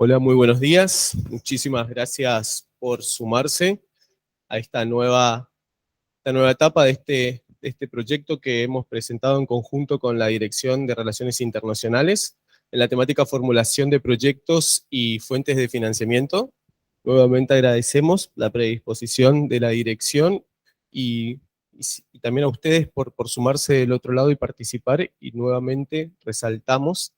Hola, muy buenos días. Muchísimas gracias por sumarse a esta nueva etapa de este proyecto que hemos presentado en conjunto con la Dirección de Relaciones Internacionales en la temática formulación de proyectos y fuentes de financiamiento. Nuevamente agradecemos la predisposición de la dirección y también a ustedes por sumarse del otro lado y participar, y nuevamente resaltamos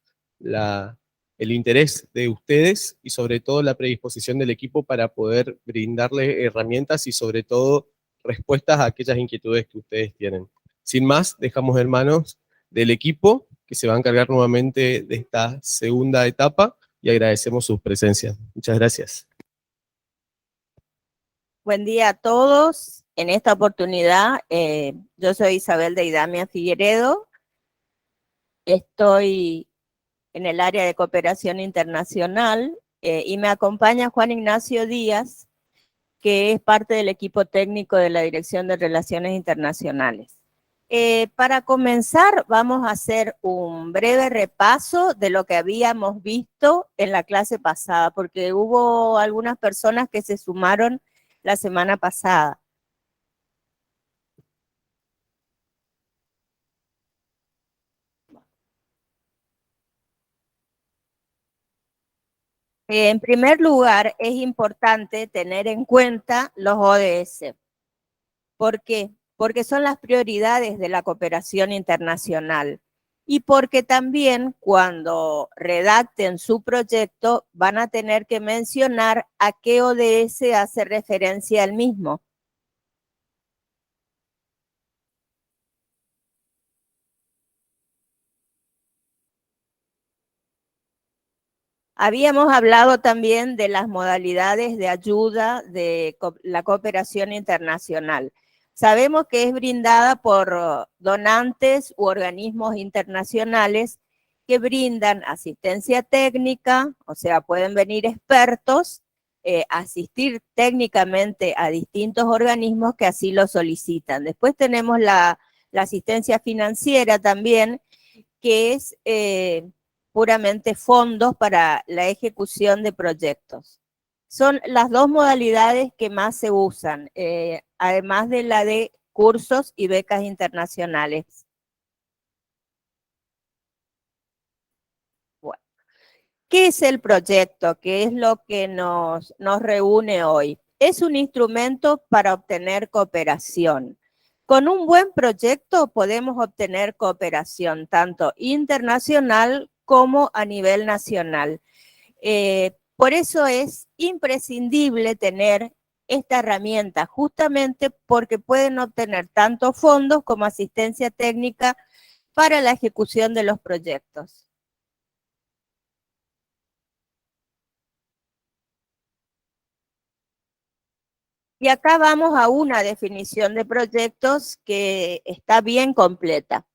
el interés de ustedes y sobre todo la predisposición del equipo para poder brindarle herramientas y sobre todo respuestas a aquellas inquietudes que ustedes tienen. Sin más, dejamos en manos del equipo que se va a encargar nuevamente de esta segunda etapa y agradecemos su presencia. Muchas gracias. Buen día a todos. En esta oportunidad, yo soy Isabel de Idamia Figueredo. Estoy en el área de cooperación internacional y me acompaña Juan Ignacio Díaz, que es parte del equipo técnico de la Dirección de Relaciones Internacionales. Para comenzar, vamos a hacer un breve repaso de lo que habíamos visto en la clase pasada, porque hubo algunas personas que se sumaron la semana pasada. En primer lugar, es importante tener en cuenta los ODS. ¿Por qué? Porque son las prioridades de la cooperación internacional y porque también cuando redacten su proyecto van a tener que mencionar a qué ODS hace referencia al mismo. Habíamos hablado también de las modalidades de ayuda de la cooperación internacional. Sabemos que es brindada por donantes u organismos internacionales que brindan asistencia técnica, o sea, pueden venir expertos, asistir técnicamente a distintos organismos que así lo solicitan. Después tenemos la asistencia financiera también, que es puramente fondos para la ejecución de proyectos. Son las dos modalidades que más se usan, además de la de cursos y becas internacionales. Bueno, ¿qué es el proyecto? ¿Qué es lo que nos reúne hoy? Es un instrumento para obtener cooperación. Con un buen proyecto podemos obtener cooperación tanto internacional como a nivel nacional. Por eso es imprescindible tener esta herramienta, justamente porque pueden obtener tanto fondos como asistencia técnica para la ejecución de los proyectos. Y acá vamos a una definición de proyectos que está bien completa.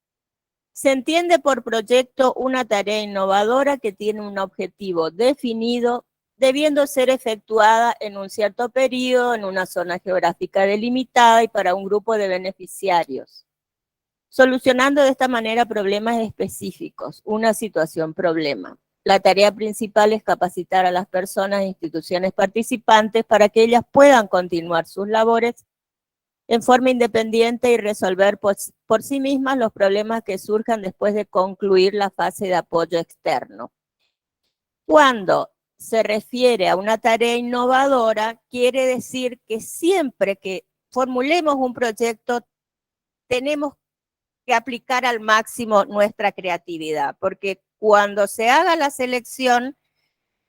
Se entiende por proyecto una tarea innovadora que tiene un objetivo definido, debiendo ser efectuada en un cierto periodo, en una zona geográfica delimitada y para un grupo de beneficiarios, solucionando de esta manera problemas específicos, una situación problema. La tarea principal es capacitar a las personas e instituciones participantes para que ellas puedan continuar sus labores en forma independiente y resolver por sí mismas los problemas que surjan después de concluir la fase de apoyo externo. Cuando se refiere a una tarea innovadora, quiere decir que siempre que formulemos un proyecto, tenemos que aplicar al máximo nuestra creatividad, porque cuando se haga la selección,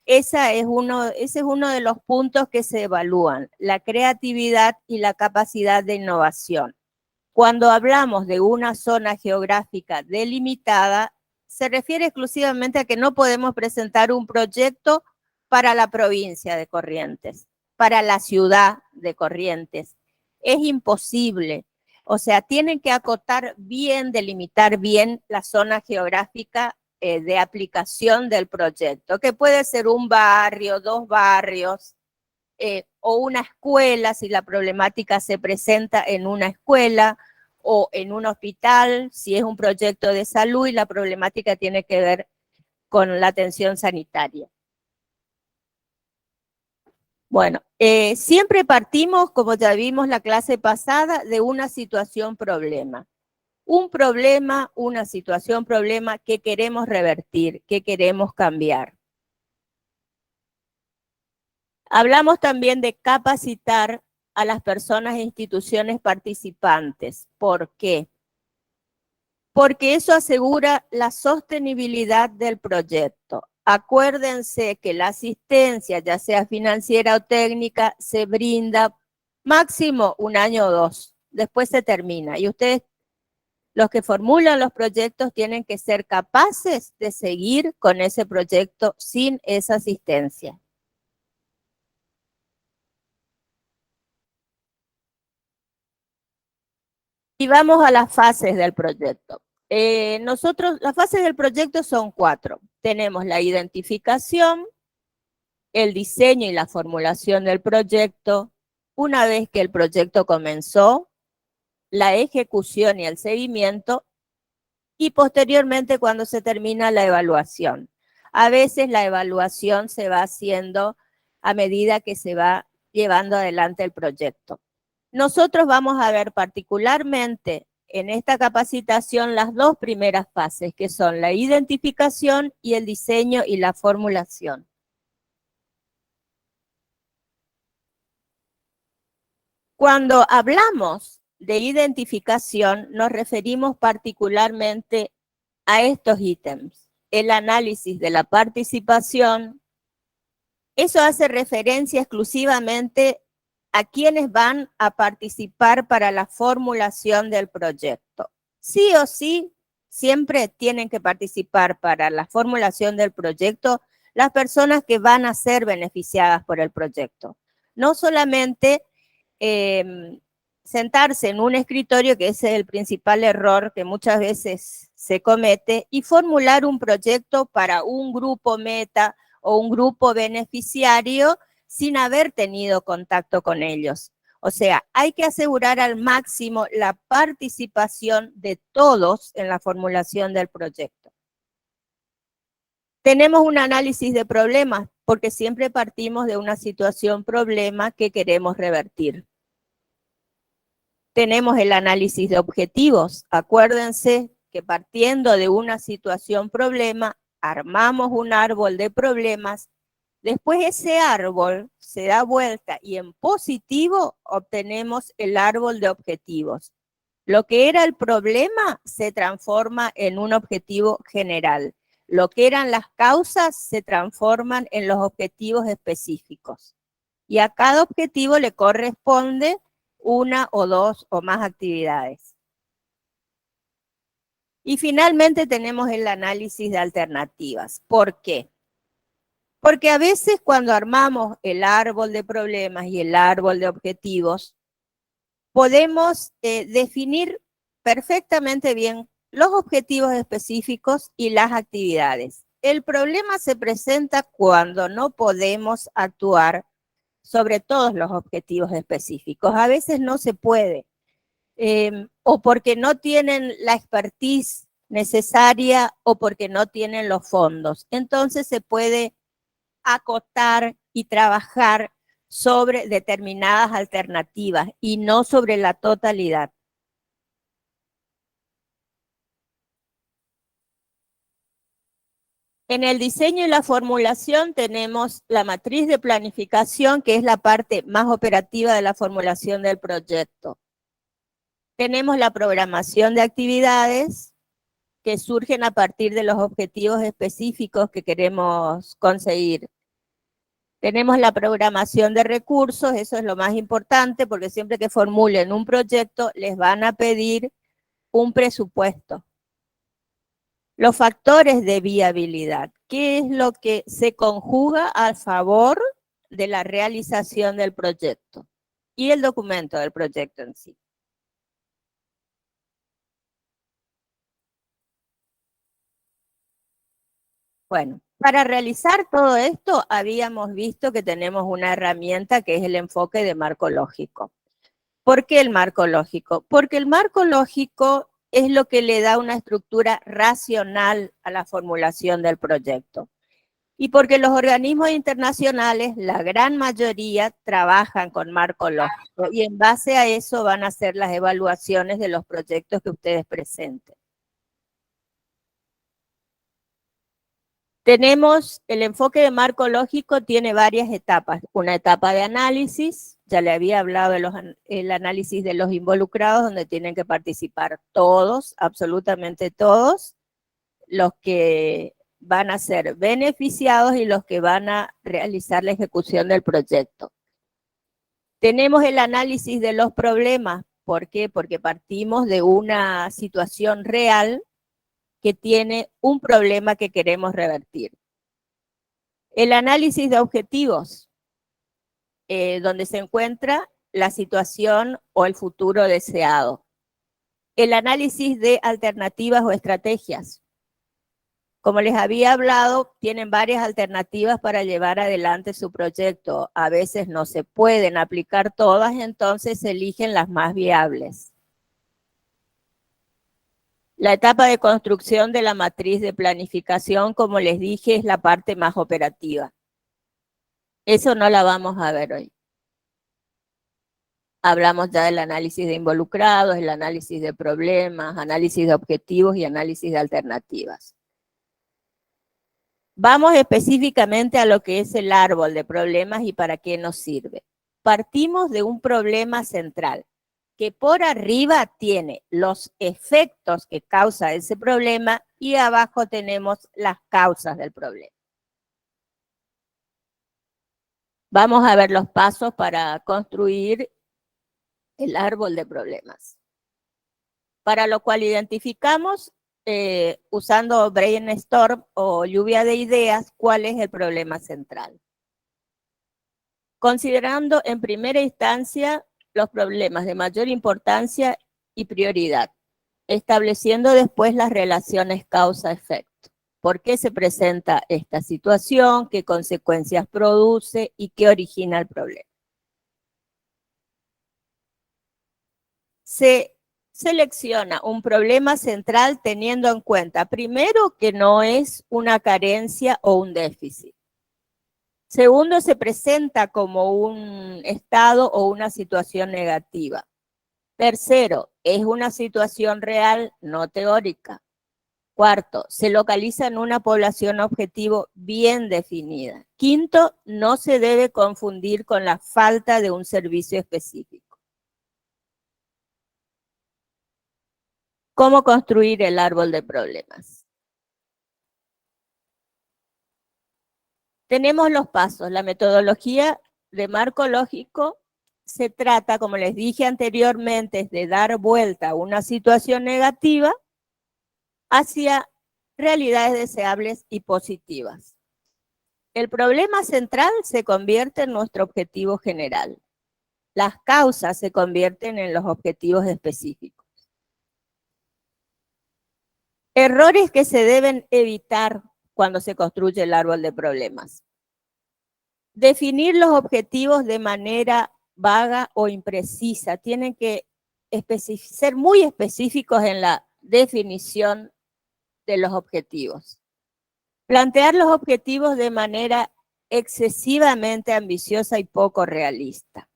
ese es uno de los puntos que se evalúan, la creatividad y la capacidad de innovación. Cuando hablamos de una zona geográfica delimitada, se refiere exclusivamente a que no podemos presentar un proyecto para la provincia de Corrientes, para la ciudad de Corrientes. Es imposible. O sea, tienen que acotar bien, delimitar bien la zona geográfica de aplicación del proyecto, que puede ser un barrio, dos barrios, o una escuela, si la problemática se presenta en una escuela, o en un hospital, si es un proyecto de salud y la problemática tiene que ver con la atención sanitaria. Bueno, siempre partimos, como ya vimos la clase pasada, de una situación problema. Un problema, una situación problema que queremos revertir, que queremos cambiar. Hablamos también de capacitar a las personas e instituciones participantes. ¿Por qué? Porque eso asegura la sostenibilidad del proyecto. Acuérdense que la asistencia, ya sea financiera o técnica, se brinda máximo 1 año o 2. Después se termina. Y ustedes, los que formulan los proyectos, tienen que ser capaces de seguir con ese proyecto sin esa asistencia. Y vamos a las fases del proyecto. Las fases del proyecto son 4. Tenemos la identificación, el diseño y la formulación del proyecto. Una vez que el proyecto comenzó, la ejecución y el seguimiento, y posteriormente cuando se termina la evaluación. A veces la evaluación se va haciendo a medida que se va llevando adelante el proyecto. Nosotros vamos a ver particularmente en esta capacitación las 2 primeras fases, que son la identificación y el diseño y la formulación. Cuando hablamos de identificación, nos referimos particularmente a estos ítems. El análisis de la participación. Eso hace referencia exclusivamente a quienes van a participar para la formulación del proyecto. Sí o sí, siempre tienen que participar para la formulación del proyecto las personas que van a ser beneficiadas por el proyecto. No solamente sentarse en un escritorio, que ese es el principal error que muchas veces se comete, y formular un proyecto para un grupo meta o un grupo beneficiario sin haber tenido contacto con ellos. O sea, hay que asegurar al máximo la participación de todos en la formulación del proyecto. Tenemos un análisis de problemas, porque siempre partimos de una situación problema que queremos revertir. Tenemos el análisis de objetivos. Acuérdense que partiendo de una situación problema, armamos un árbol de problemas. Después ese árbol se da vuelta y en positivo obtenemos el árbol de objetivos. Lo que era el problema se transforma en un objetivo general. Lo que eran las causas se transforman en los objetivos específicos. Y a cada objetivo le corresponde 1 o 2 o más actividades. Y finalmente tenemos el análisis de alternativas. ¿Por qué? Porque a veces cuando armamos el árbol de problemas y el árbol de objetivos, podemos definir perfectamente bien los objetivos específicos y las actividades. El problema se presenta cuando no podemos actuar sobre todos los objetivos específicos. A veces no se puede, o porque no tienen la expertise necesaria o porque no tienen los fondos. Entonces se puede acotar y trabajar sobre determinadas alternativas y no sobre la totalidad. En el diseño y la formulación tenemos la matriz de planificación, que es la parte más operativa de la formulación del proyecto. Tenemos la programación de actividades que surgen a partir de los objetivos específicos que queremos conseguir. Tenemos la programación de recursos, eso es lo más importante, porque siempre que formulen un proyecto les van a pedir un presupuesto. Los factores de viabilidad, ¿qué es lo que se conjuga a favor de la realización del proyecto? Y el documento del proyecto en sí. Bueno, para realizar todo esto habíamos visto que tenemos una herramienta que es el enfoque de marco lógico. ¿Por qué el marco lógico? Porque el marco lógico es lo que le da una estructura racional a la formulación del proyecto. y porque los organismos internacionales, la gran mayoría, trabajan con marco lógico y en base a eso van a hacer las evaluaciones de los proyectos que ustedes presenten. Tenemos el enfoque de marco lógico, tiene varias etapas. Una etapa de análisis, ya le había hablado del análisis de los involucrados, donde tienen que participar todos, absolutamente todos, los que van a ser beneficiados y los que van a realizar la ejecución del proyecto. Tenemos el análisis de los problemas. ¿Por qué? Porque partimos de una situación real que tiene un problema que queremos revertir. El análisis de objetivos, donde se encuentra la situación o el futuro deseado. El análisis de alternativas o estrategias. Como les había hablado, tienen varias alternativas para llevar adelante su proyecto. A veces no se pueden aplicar todas, entonces se eligen las más viables. La etapa de construcción de la matriz de planificación, como les dije, es la parte más operativa. Eso no la vamos a ver hoy. Hablamos ya del análisis de involucrados, el análisis de problemas, análisis de objetivos y análisis de alternativas. Vamos específicamente a lo que es el árbol de problemas y para qué nos sirve. Partimos de un problema central, que por arriba tiene los efectos que causa ese problema y abajo tenemos las causas del problema. Vamos a ver los pasos para construir el árbol de problemas. Para lo cual identificamos, usando brainstorm o lluvia de ideas, cuál es el problema central. Considerando en primera instancia los problemas de mayor importancia y prioridad, estableciendo después las relaciones causa-efecto. ¿Por qué se presenta esta situación? ¿Qué consecuencias produce? ¿Y qué origina el problema? Se selecciona un problema central teniendo en cuenta, primero, que no es una carencia o un déficit. Segundo, se presenta como un estado o una situación negativa. Tercero, es una situación real, no teórica. Cuarto, se localiza en una población objetivo bien definida. Quinto, no se debe confundir con la falta de un servicio específico. ¿Cómo construir el árbol de problemas? Tenemos los pasos. La metodología de marco lógico se trata, como les dije anteriormente, de dar vuelta a una situación negativa hacia realidades deseables y positivas. El problema central se convierte en nuestro objetivo general. Las causas se convierten en los objetivos específicos. Errores que se deben evitar cuando se construye el árbol de problemas. Definir los objetivos de manera vaga o imprecisa. Tienen que ser muy específicos en la definición de los objetivos. Plantear los objetivos de manera excesivamente ambiciosa y poco realista.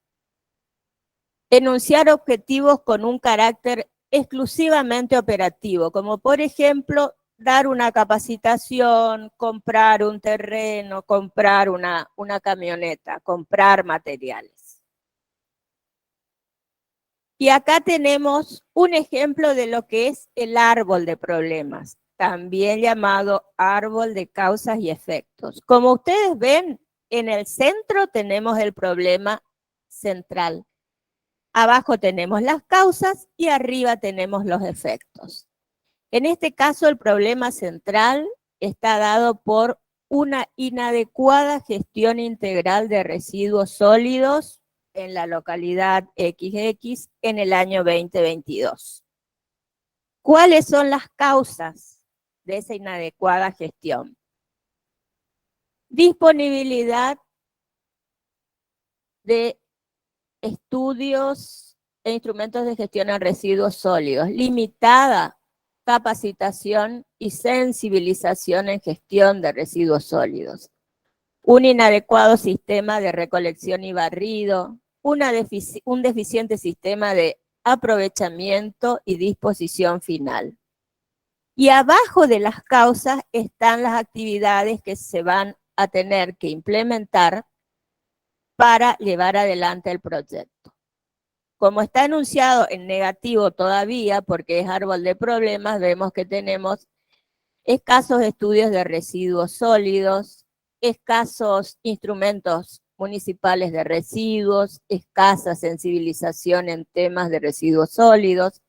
Enunciar objetivos con un carácter exclusivamente operativo, como por ejemplo, dar una capacitación, comprar un terreno, comprar una camioneta, comprar materiales. Y acá tenemos un ejemplo de lo que es el árbol de problemas, también llamado árbol de causas y efectos. Como ustedes ven, en el centro tenemos el problema central. Abajo tenemos las causas y arriba tenemos los efectos. En este caso, el problema central está dado por una inadecuada gestión integral de residuos sólidos en la localidad XX en el año 2022. ¿Cuáles son las causas de esa inadecuada gestión? Disponibilidad de estudios e instrumentos de gestión de residuos sólidos, limitada capacitación y sensibilización en gestión de residuos sólidos. un inadecuado sistema de recolección y barrido, un deficiente sistema de aprovechamiento y disposición final. Y abajo de las causas están las actividades que se van a tener que implementar para llevar adelante el proyecto. Como está enunciado en negativo todavía, porque es árbol de problemas, vemos que tenemos escasos estudios de residuos sólidos, escasos instrumentos municipales de residuos, escasa sensibilización en temas de residuos sólidos,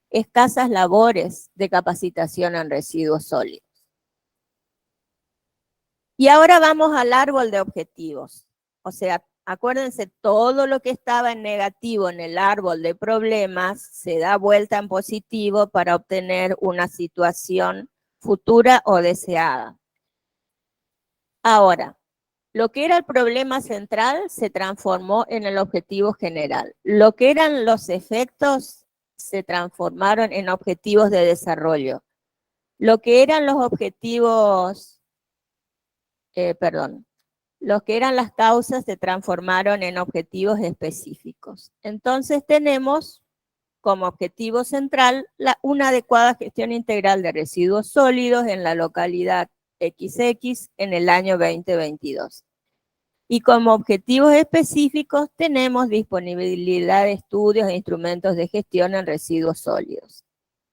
escasas labores de capacitación en residuos sólidos. Y ahora vamos al árbol de objetivos. O sea, acuérdense, todo lo que estaba en negativo en el árbol de problemas se da vuelta en positivo para obtener una situación futura o deseada. Ahora, lo que era el problema central se transformó en el objetivo general. Lo que eran los efectos se transformaron en objetivos de desarrollo. Lo que eran los objetivos, los que eran las causas se transformaron en objetivos específicos. Entonces tenemos como objetivo central una adecuada gestión integral de residuos sólidos en la localidad XX en el año 2022. Y como objetivos específicos tenemos disponibilidad de estudios e instrumentos de gestión en residuos sólidos,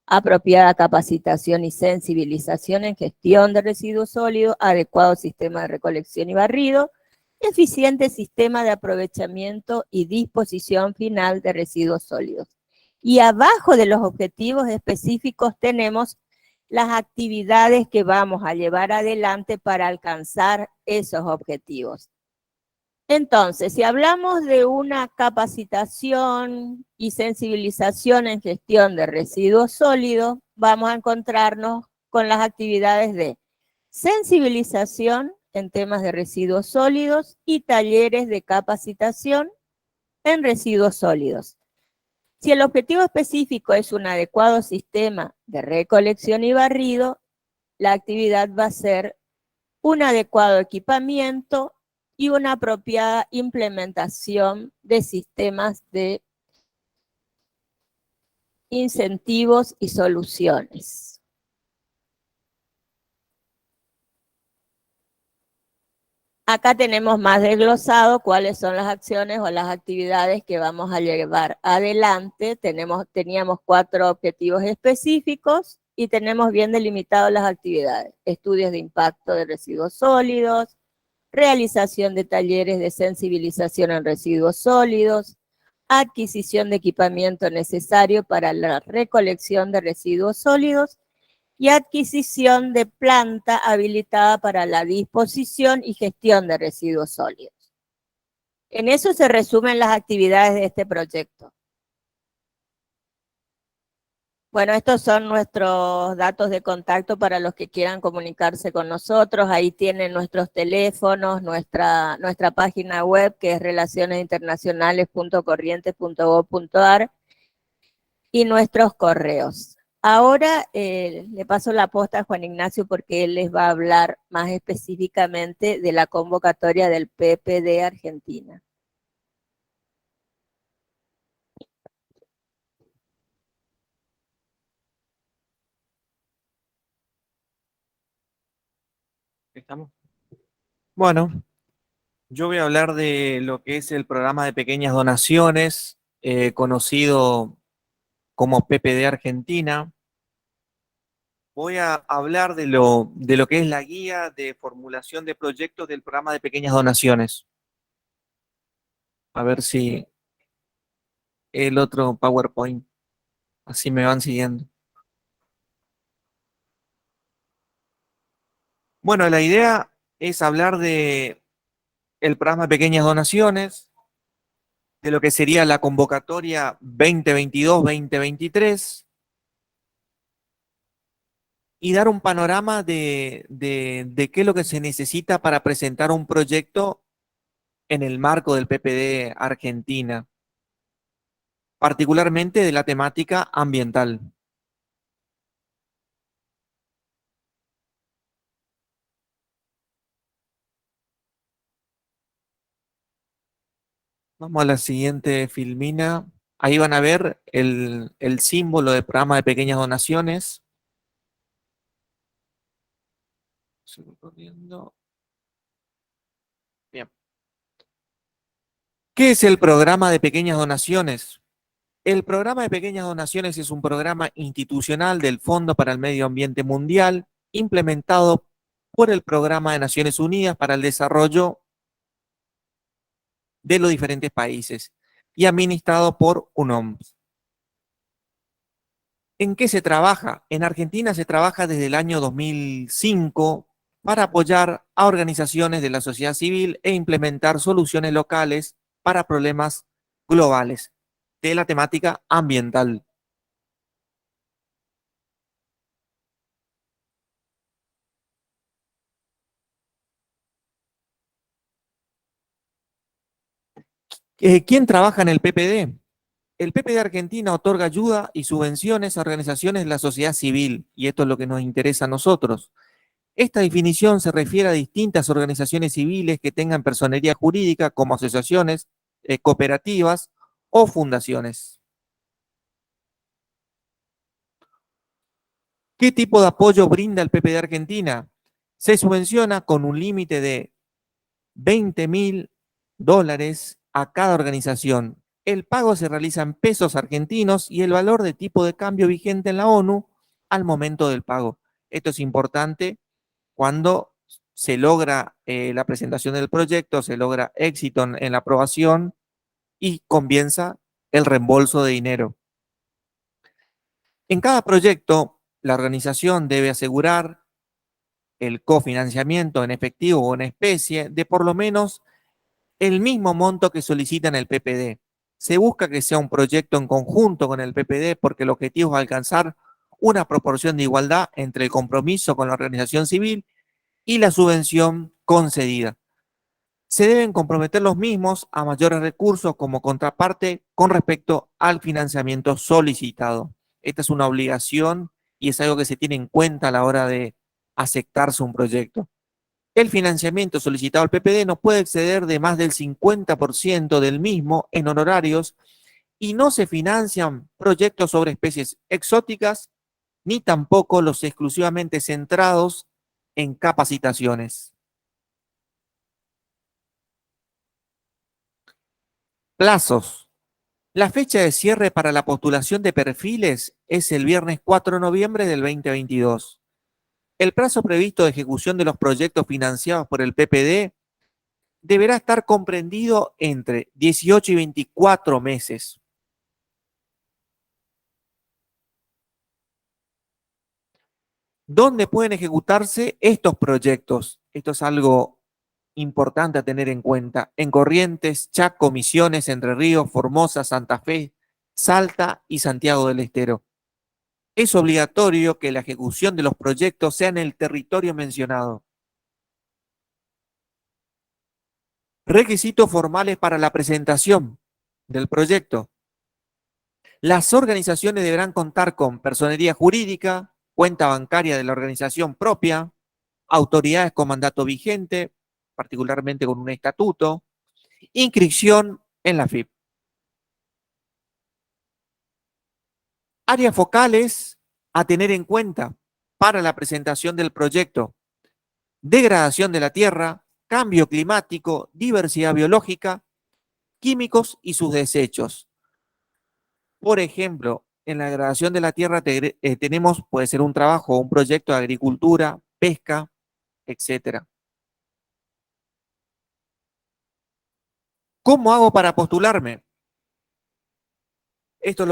apropiada capacitación y sensibilización en gestión de residuos sólidos, adecuado sistema de recolección y barrido, eficiente sistema de aprovechamiento y disposición final de residuos sólidos. Y abajo de los objetivos específicos tenemos las actividades que vamos a llevar adelante para alcanzar esos objetivos. Entonces, si hablamos de una capacitación y sensibilización en gestión de residuos sólidos, vamos a encontrarnos con las actividades de sensibilización en temas de residuos sólidos y talleres de capacitación en residuos sólidos. Si el objetivo específico es un adecuado sistema de recolección y barrido, la actividad va a ser un adecuado equipamiento y una apropiada implementación de sistemas de incentivos y soluciones. Acá tenemos más desglosado cuáles son las acciones o las actividades que vamos a llevar adelante. Teníamos 4 objetivos específicos y tenemos bien delimitadas las actividades. Estudios de impacto de residuos sólidos, realización de talleres de sensibilización en residuos sólidos, adquisición de equipamiento necesario para la recolección de residuos sólidos y adquisición de planta habilitada para la disposición y gestión de residuos sólidos. En eso se resumen las actividades de este proyecto. Bueno, estos son nuestros datos de contacto para los que quieran comunicarse con nosotros. Ahí tienen nuestros teléfonos, nuestra página web que es relacionesinternacionales.corrientes.gov.ar y nuestros correos. Ahora le paso la posta a Juan Ignacio porque él les va a hablar más específicamente de la convocatoria del PPD Argentina. ¿Estamos? Bueno, yo voy a hablar de lo que es el programa de pequeñas donaciones, conocido como PPD Argentina. Voy a hablar de lo que es la guía de formulación de proyectos del programa de pequeñas donaciones. A ver si el otro PowerPoint, así me van siguiendo. Bueno, la idea es hablar de el programa de pequeñas donaciones, de lo que sería la convocatoria 2022-2023 y dar un panorama de qué es lo que se necesita para presentar un proyecto en el marco del PPD Argentina, particularmente de la temática ambiental. Vamos a la siguiente filmina. Ahí van a ver el símbolo del programa de pequeñas donaciones. Sigo corriendo. Bien. ¿Qué es el programa de pequeñas donaciones? El programa de pequeñas donaciones es un programa institucional del Fondo para el Medio Ambiente Mundial, implementado por el Programa de Naciones Unidas para el Desarrollo de los diferentes países y administrado por UNOMS. ¿En qué se trabaja? En Argentina se trabaja desde el año 2005 para apoyar a organizaciones de la sociedad civil e implementar soluciones locales para problemas globales de la temática ambiental. ¿Quién trabaja en el PPD? El PPD Argentina otorga ayuda y subvenciones a organizaciones de la sociedad civil, y esto es lo que nos interesa a nosotros. Esta definición se refiere a distintas organizaciones civiles que tengan personería jurídica como asociaciones, cooperativas o fundaciones. ¿Qué tipo de apoyo brinda el PPD Argentina? Se subvenciona con un límite de $20.000 a cada organización. El pago se realiza en pesos argentinos y el valor de tipo de cambio vigente en la ONU al momento del pago. Esto es importante cuando se logra la presentación del proyecto, se logra éxito en la aprobación y comienza el reembolso de dinero. En cada proyecto, la organización debe asegurar el cofinanciamiento en efectivo o en especie de por lo menos el mismo monto que solicita en el PPD. Se busca que sea un proyecto en conjunto con el PPD porque el objetivo es alcanzar una proporción de igualdad entre el compromiso con la organización civil y la subvención concedida. Se deben comprometer los mismos a mayores recursos como contraparte con respecto al financiamiento solicitado. Esta es una obligación y es algo que se tiene en cuenta a la hora de aceptarse un proyecto. El financiamiento solicitado al PPD no puede exceder de más del 50% del mismo en honorarios y no se financian proyectos sobre especies exóticas ni tampoco los exclusivamente centrados en capacitaciones. Plazos. La fecha de cierre para la postulación de perfiles es el viernes 4 de noviembre del 2022. El plazo previsto de ejecución de los proyectos financiados por el PPD deberá estar comprendido entre 18 y 24 meses. ¿Dónde pueden ejecutarse estos proyectos? Esto es algo importante a tener en cuenta. En Corrientes, Chaco, Misiones, Entre Ríos, Formosa, Santa Fe, Salta y Santiago del Estero. Es obligatorio que la ejecución de los proyectos sea en el territorio mencionado. Requisitos formales para la presentación del proyecto. Las organizaciones deberán contar con personería jurídica, cuenta bancaria de la organización propia, autoridades con mandato vigente, particularmente con un estatuto, inscripción en la FIP. Áreas focales a tener en cuenta para la presentación del proyecto: degradación de la tierra, cambio climático, diversidad biológica, químicos y sus desechos. Por ejemplo, en la degradación de la tierra tenemos, puede ser un trabajo o un proyecto de agricultura, pesca, etcétera. ¿Cómo hago para postularme? Esto es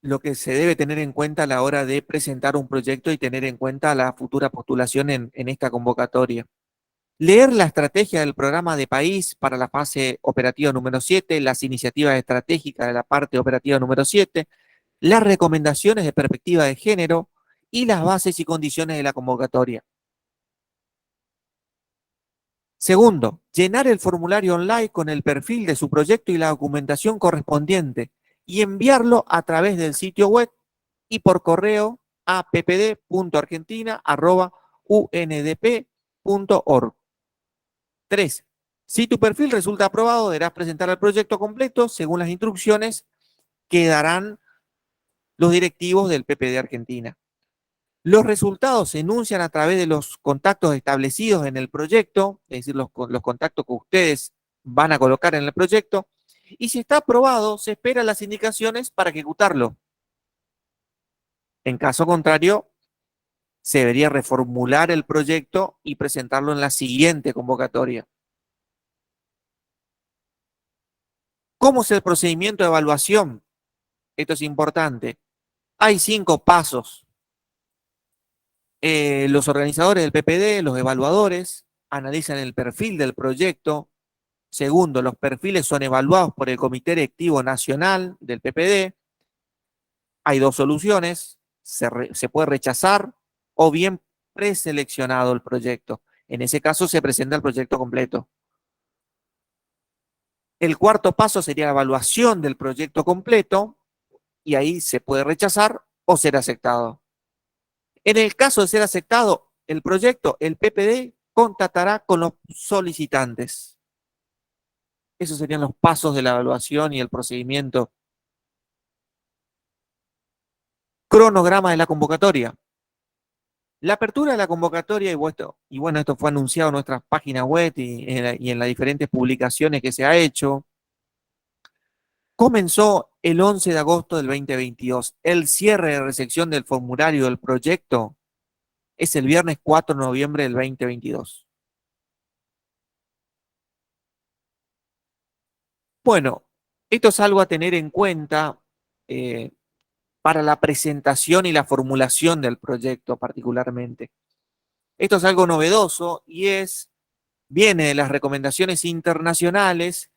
lo que se debe tener en cuenta a la hora de presentar un proyecto y tener en cuenta la futura postulación en esta convocatoria. Leer la estrategia del programa de país para la fase operativa número 7, las iniciativas estratégicas de la parte operativa número 7, las recomendaciones de perspectiva de género y las bases y condiciones de la convocatoria. Segundo, llenar el formulario online con el perfil de su proyecto y la documentación correspondiente y enviarlo a través del sitio web y por correo a ppd.argentina@undp.org. 3. Si tu perfil resulta aprobado, deberás presentar el proyecto completo según las instrucciones que darán los directivos del PPD Argentina. Los resultados se enuncian a través de los contactos establecidos en el proyecto, es decir, los contactos que ustedes van a colocar en el proyecto, y si está aprobado, se esperan las indicaciones para ejecutarlo. En caso contrario, se debería reformular el proyecto y presentarlo en la siguiente convocatoria. ¿Cómo es el procedimiento de evaluación? Esto es importante. Hay 5 pasos. Los organizadores del PPD, los evaluadores, analizan el perfil del proyecto. Segundo, los perfiles son evaluados por el Comité Directivo Nacional del PPD. Hay 2 soluciones. Se puede rechazar o bien preseleccionado el proyecto. En ese caso se presenta el proyecto completo. El cuarto paso sería la evaluación del proyecto completo y ahí se puede rechazar o ser aceptado. En el caso de ser aceptado el proyecto, el PPD contactará con los solicitantes. Esos serían los pasos de la evaluación y el procedimiento. Cronograma de la convocatoria. La apertura de la convocatoria, y bueno, esto fue anunciado en nuestras páginas web y en las diferentes publicaciones que se ha hecho, comenzó el 11 de agosto del 2022. El cierre de recepción del formulario del proyecto es el viernes 4 de noviembre del 2022. Bueno, esto es algo a tener en cuenta para la presentación y la formulación del proyecto particularmente. Esto es algo novedoso y viene de las recomendaciones internacionales,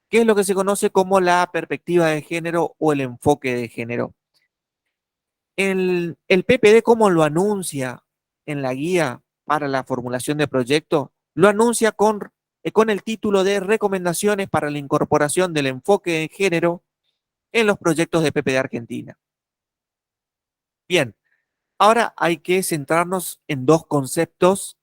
que es lo que se conoce como la perspectiva de género o el enfoque de género. El PPD, ¿cómo lo anuncia en la guía para la formulación de proyectos? Lo anuncia con el título de Recomendaciones para la incorporación del enfoque de género en los proyectos de PPD Argentina. Bien, ahora hay que centrarnos en 2 conceptos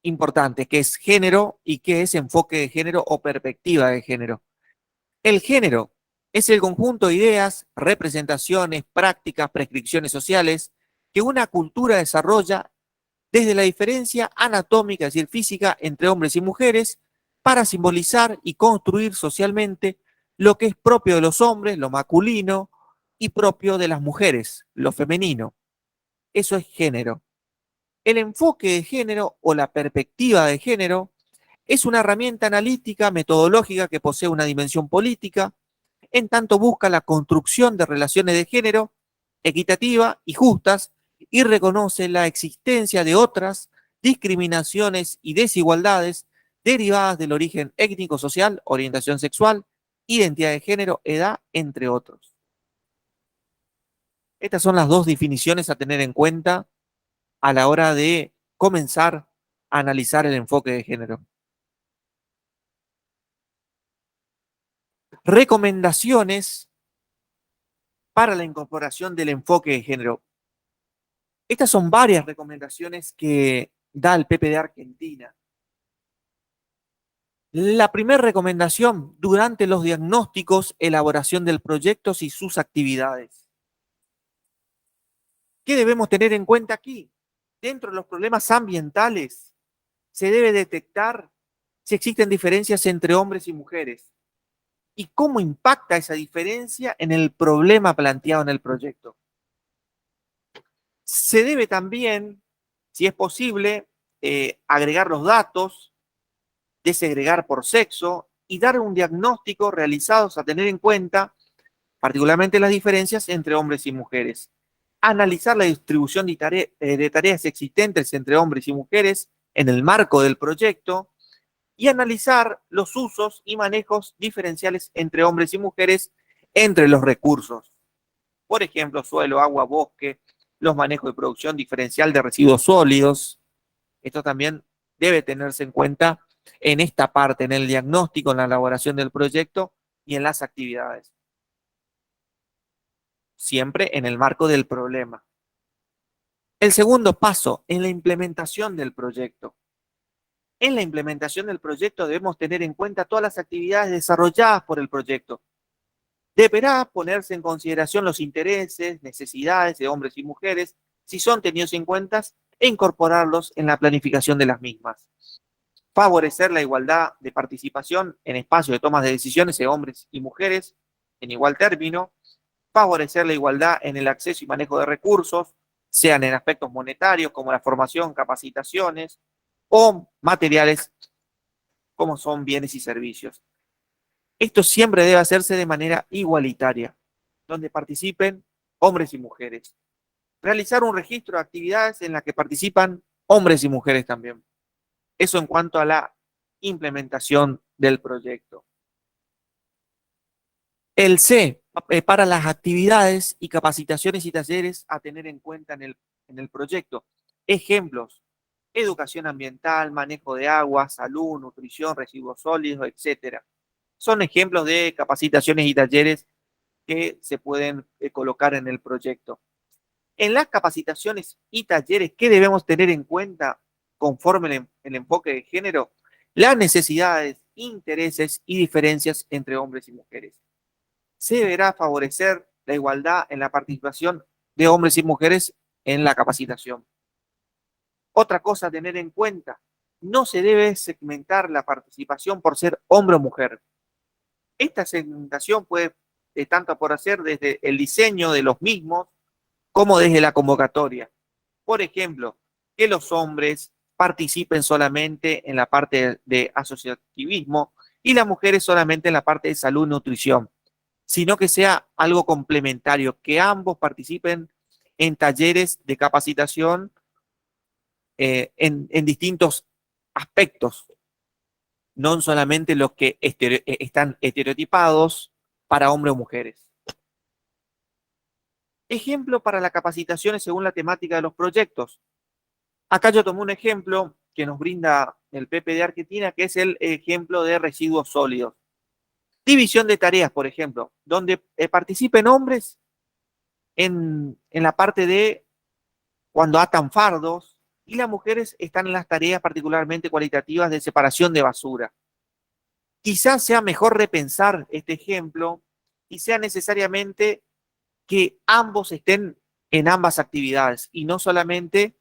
importantes, que es género y que es enfoque de género o perspectiva de género. El género es el conjunto de ideas, representaciones, prácticas, prescripciones sociales que una cultura desarrolla desde la diferencia anatómica, es decir, física, entre hombres y mujeres, para simbolizar y construir socialmente lo que es propio de los hombres, lo masculino, y propio de las mujeres, lo femenino. Eso es género. El enfoque de género o la perspectiva de género es una herramienta analítica, metodológica que posee una dimensión política, en tanto busca la construcción de relaciones de género equitativas y justas y reconoce la existencia de otras discriminaciones y desigualdades derivadas del origen étnico-social, orientación sexual, identidad de género, edad, entre otros. Estas son las 2 definiciones a tener en cuenta a la hora de comenzar a analizar el enfoque de género. Recomendaciones para la incorporación del enfoque de género. Estas son varias recomendaciones que da el PPD Argentina. La primera recomendación, durante los diagnósticos, elaboración del proyecto y sus actividades. ¿Qué debemos tener en cuenta aquí? Dentro de los problemas ambientales, se debe detectar si existen diferencias entre hombres y mujeres y cómo impacta esa diferencia en el problema planteado en el proyecto. Se debe también, si es posible, agregar los datos, desegregar por sexo y dar un diagnóstico realizados a tener en cuenta, particularmente las diferencias entre hombres y mujeres. Analizar la distribución de tareas existentes entre hombres y mujeres en el marco del proyecto y analizar los usos y manejos diferenciales entre hombres y mujeres entre los recursos. Por ejemplo, suelo, agua, bosque, los manejos de producción diferencial de residuos sólidos. Esto también debe tenerse en cuenta en esta parte, en el diagnóstico, en la elaboración del proyecto y en las actividades. Siempre en el marco del problema. El segundo paso, en la implementación del proyecto. En la implementación del proyecto debemos tener en cuenta todas las actividades desarrolladas por el proyecto. Deberá ponerse en consideración los intereses, necesidades de hombres y mujeres, si son tenidos en cuenta, e incorporarlos en la planificación de las mismas. Favorecer la igualdad de participación en espacios de tomas de decisiones de hombres y mujeres en igual término. Favorecer la igualdad en el acceso y manejo de recursos, sean en aspectos monetarios como la formación, capacitaciones o materiales como son bienes y servicios. Esto siempre debe hacerse de manera igualitaria, donde participen hombres y mujeres. Realizar un registro de actividades en las que participan hombres y mujeres también. Eso en cuanto a la implementación del proyecto. El C, para las actividades y capacitaciones y talleres a tener en cuenta en el proyecto. Ejemplos: educación ambiental, manejo de agua, salud, nutrición, residuos sólidos, etc. Son ejemplos de capacitaciones y talleres que se pueden colocar en el proyecto. En las capacitaciones y talleres, ¿qué debemos tener en cuenta conforme el enfoque de género? Las necesidades, intereses y diferencias entre hombres y mujeres. Se deberá favorecer la igualdad en la participación de hombres y mujeres en la capacitación. Otra cosa a tener en cuenta: no se debe segmentar la participación por ser hombre o mujer. Esta segmentación puede tanto por hacer desde el diseño de los mismos como desde la convocatoria. Por ejemplo, que los hombres participen solamente en la parte de asociativismo y las mujeres solamente en la parte de salud y nutrición, sino que sea algo complementario, que ambos participen en talleres de capacitación en distintos aspectos, no solamente los que están estereotipados para hombres o mujeres. Ejemplo para las capacitaciones según la temática de los proyectos. Acá yo tomé un ejemplo que nos brinda el PPD Argentina, que es el ejemplo de residuos sólidos. División de tareas, por ejemplo, donde participen hombres en la parte de cuando atan fardos y las mujeres están en las tareas particularmente cualitativas de separación de basura. Quizás sea mejor repensar este ejemplo y sea necesariamente que ambos estén en ambas actividades y no solamente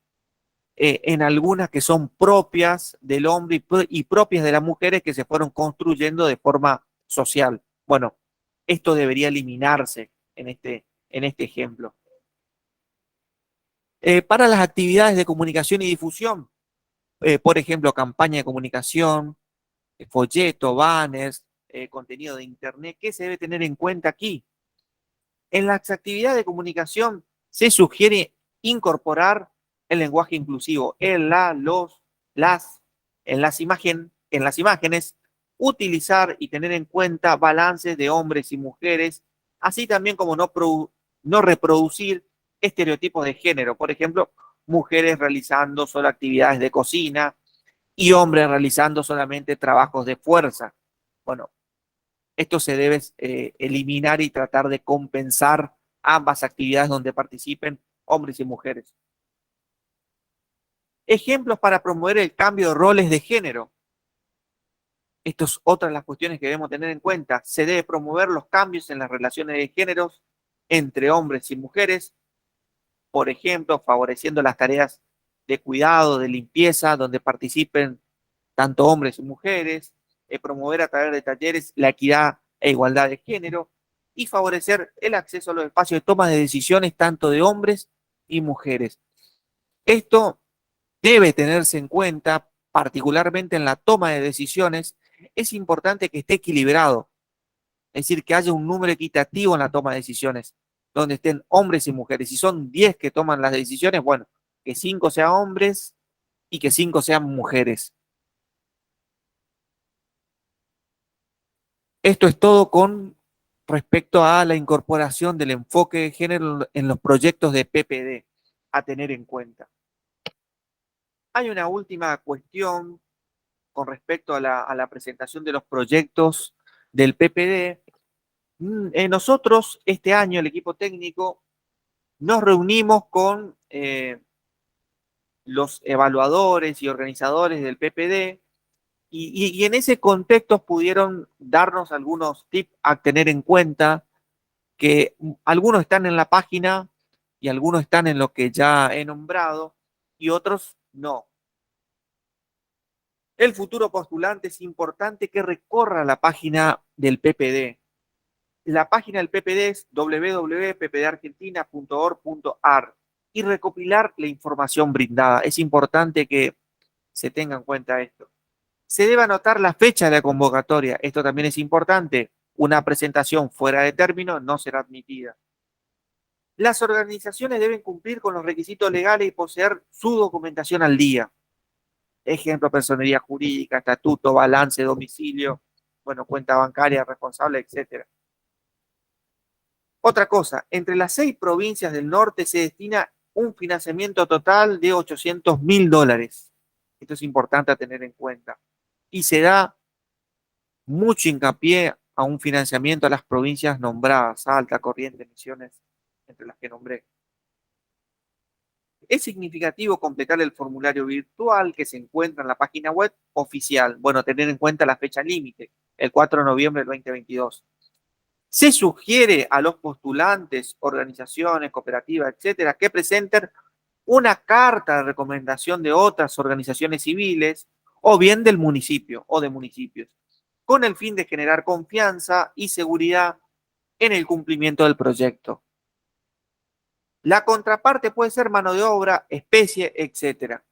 en algunas que son propias del hombre y propias de las mujeres que se fueron construyendo de forma social. Bueno, esto debería eliminarse en este ejemplo. Para las actividades de comunicación y difusión, por ejemplo, campaña de comunicación, folleto, banners, contenido de internet, ¿qué se debe tener en cuenta aquí? En las actividades de comunicación se sugiere incorporar el lenguaje inclusivo, el, la, los, las, en las imágenes, utilizar y tener en cuenta balances de hombres y mujeres, así también como no reproducir estereotipos de género. Por ejemplo, mujeres realizando solo actividades de cocina y hombres realizando solamente trabajos de fuerza. Bueno, esto se debe eliminar y tratar de compensar ambas actividades donde participen hombres y mujeres. Ejemplos para promover el cambio de roles de género. Esto es otra de las cuestiones que debemos tener en cuenta. Se debe promover los cambios en las relaciones de géneros entre hombres y mujeres, por ejemplo, favoreciendo las tareas de cuidado, de limpieza, donde participen tanto hombres y mujeres, promover a través de talleres la equidad e igualdad de género y favorecer el acceso a los espacios de toma de decisiones tanto de hombres y mujeres. Esto debe tenerse en cuenta, particularmente en la toma de decisiones. Es importante que esté equilibrado, es decir, que haya un número equitativo en la toma de decisiones, donde estén hombres y mujeres. Si son 10 que toman las decisiones, bueno, que 5 sean hombres y que 5 sean mujeres. Esto es todo con respecto a la incorporación del enfoque de género en los proyectos de PPD a tener en cuenta. Hay una última cuestión con respecto a la presentación de los proyectos del PPD. Nosotros este año, el equipo técnico, nos reunimos con los evaluadores y organizadores del PPD Y en ese contexto pudieron darnos algunos tips a tener en cuenta, que algunos están en la página y algunos están en lo que ya he nombrado y otros no. El futuro postulante es importante que recorra la página del PPD. La página del PPD es www.ppdargentina.org.ar y recopilar la información brindada. Es importante que se tenga en cuenta esto. Se debe anotar la fecha de la convocatoria. Esto también es importante. Una presentación fuera de término no será admitida. Las organizaciones deben cumplir con los requisitos legales y poseer su documentación al día. Ejemplo, personería jurídica, estatuto, balance, domicilio, bueno, cuenta bancaria, responsable, etcétera. Otra cosa, entre las 6 provincias del norte se destina un financiamiento total de $800.000. Esto es importante a tener en cuenta. Y se da mucho hincapié a un financiamiento a las provincias nombradas, Salta, Corrientes, Misiones, entre las que nombré. Es significativo completar el formulario virtual que se encuentra en la página web oficial. Bueno, tener en cuenta la fecha límite, el 4 de noviembre del 2022. Se sugiere a los postulantes, organizaciones, cooperativas, etcétera, que presenten una carta de recomendación de otras organizaciones civiles o bien del municipio o de municipios, con el fin de generar confianza y seguridad en el cumplimiento del proyecto. La contraparte puede ser mano de obra, especie, etcétera.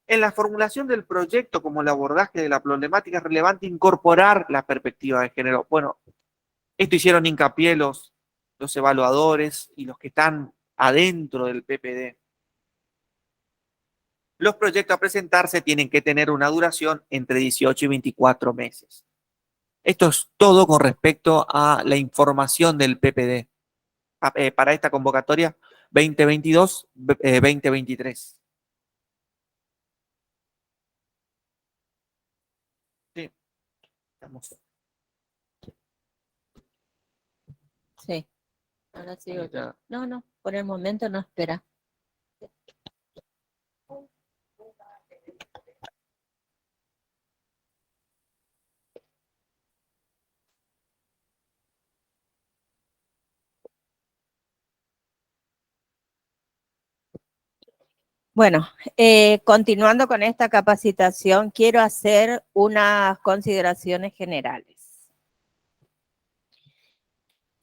En la formulación del proyecto, como el abordaje de la problemática, es relevante incorporar la perspectiva de género. Bueno, esto hicieron hincapié los evaluadores y los que están adentro del PPD. Los proyectos a presentarse tienen que tener una duración entre 18 y 24 meses. Esto es todo con respecto a la información del PPD para esta convocatoria 2022-2023. Sí, estamos. Sí, ahora sigo yo. No, por el momento no, espera. Bueno, continuando con esta capacitación, quiero hacer unas consideraciones generales.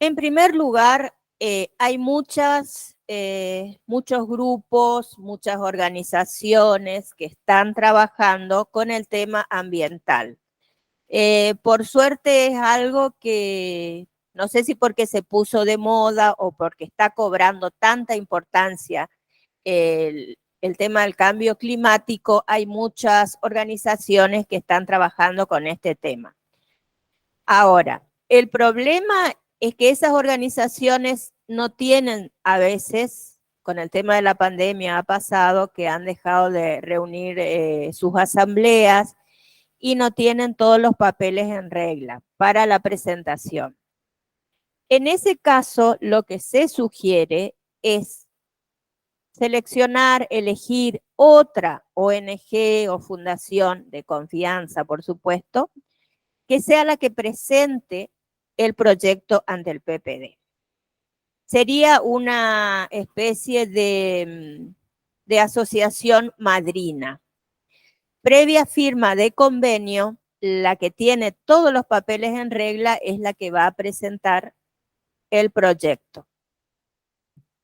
En primer lugar, hay muchos grupos, muchas organizaciones que están trabajando con el tema ambiental. Por suerte es algo que no sé si porque se puso de moda o porque está cobrando tanta importancia el tema del cambio climático, hay muchas organizaciones que están trabajando con este tema. Ahora, el problema es que esas organizaciones no tienen a veces, con el tema de la pandemia ha pasado que han dejado de reunir sus asambleas y no tienen todos los papeles en regla para la presentación. En ese caso, lo que se sugiere es seleccionar, elegir otra ONG o fundación de confianza, por supuesto, que sea la que presente el proyecto ante el PPD. Sería una especie de asociación madrina. Previa firma de convenio, la que tiene todos los papeles en regla es la que va a presentar el proyecto.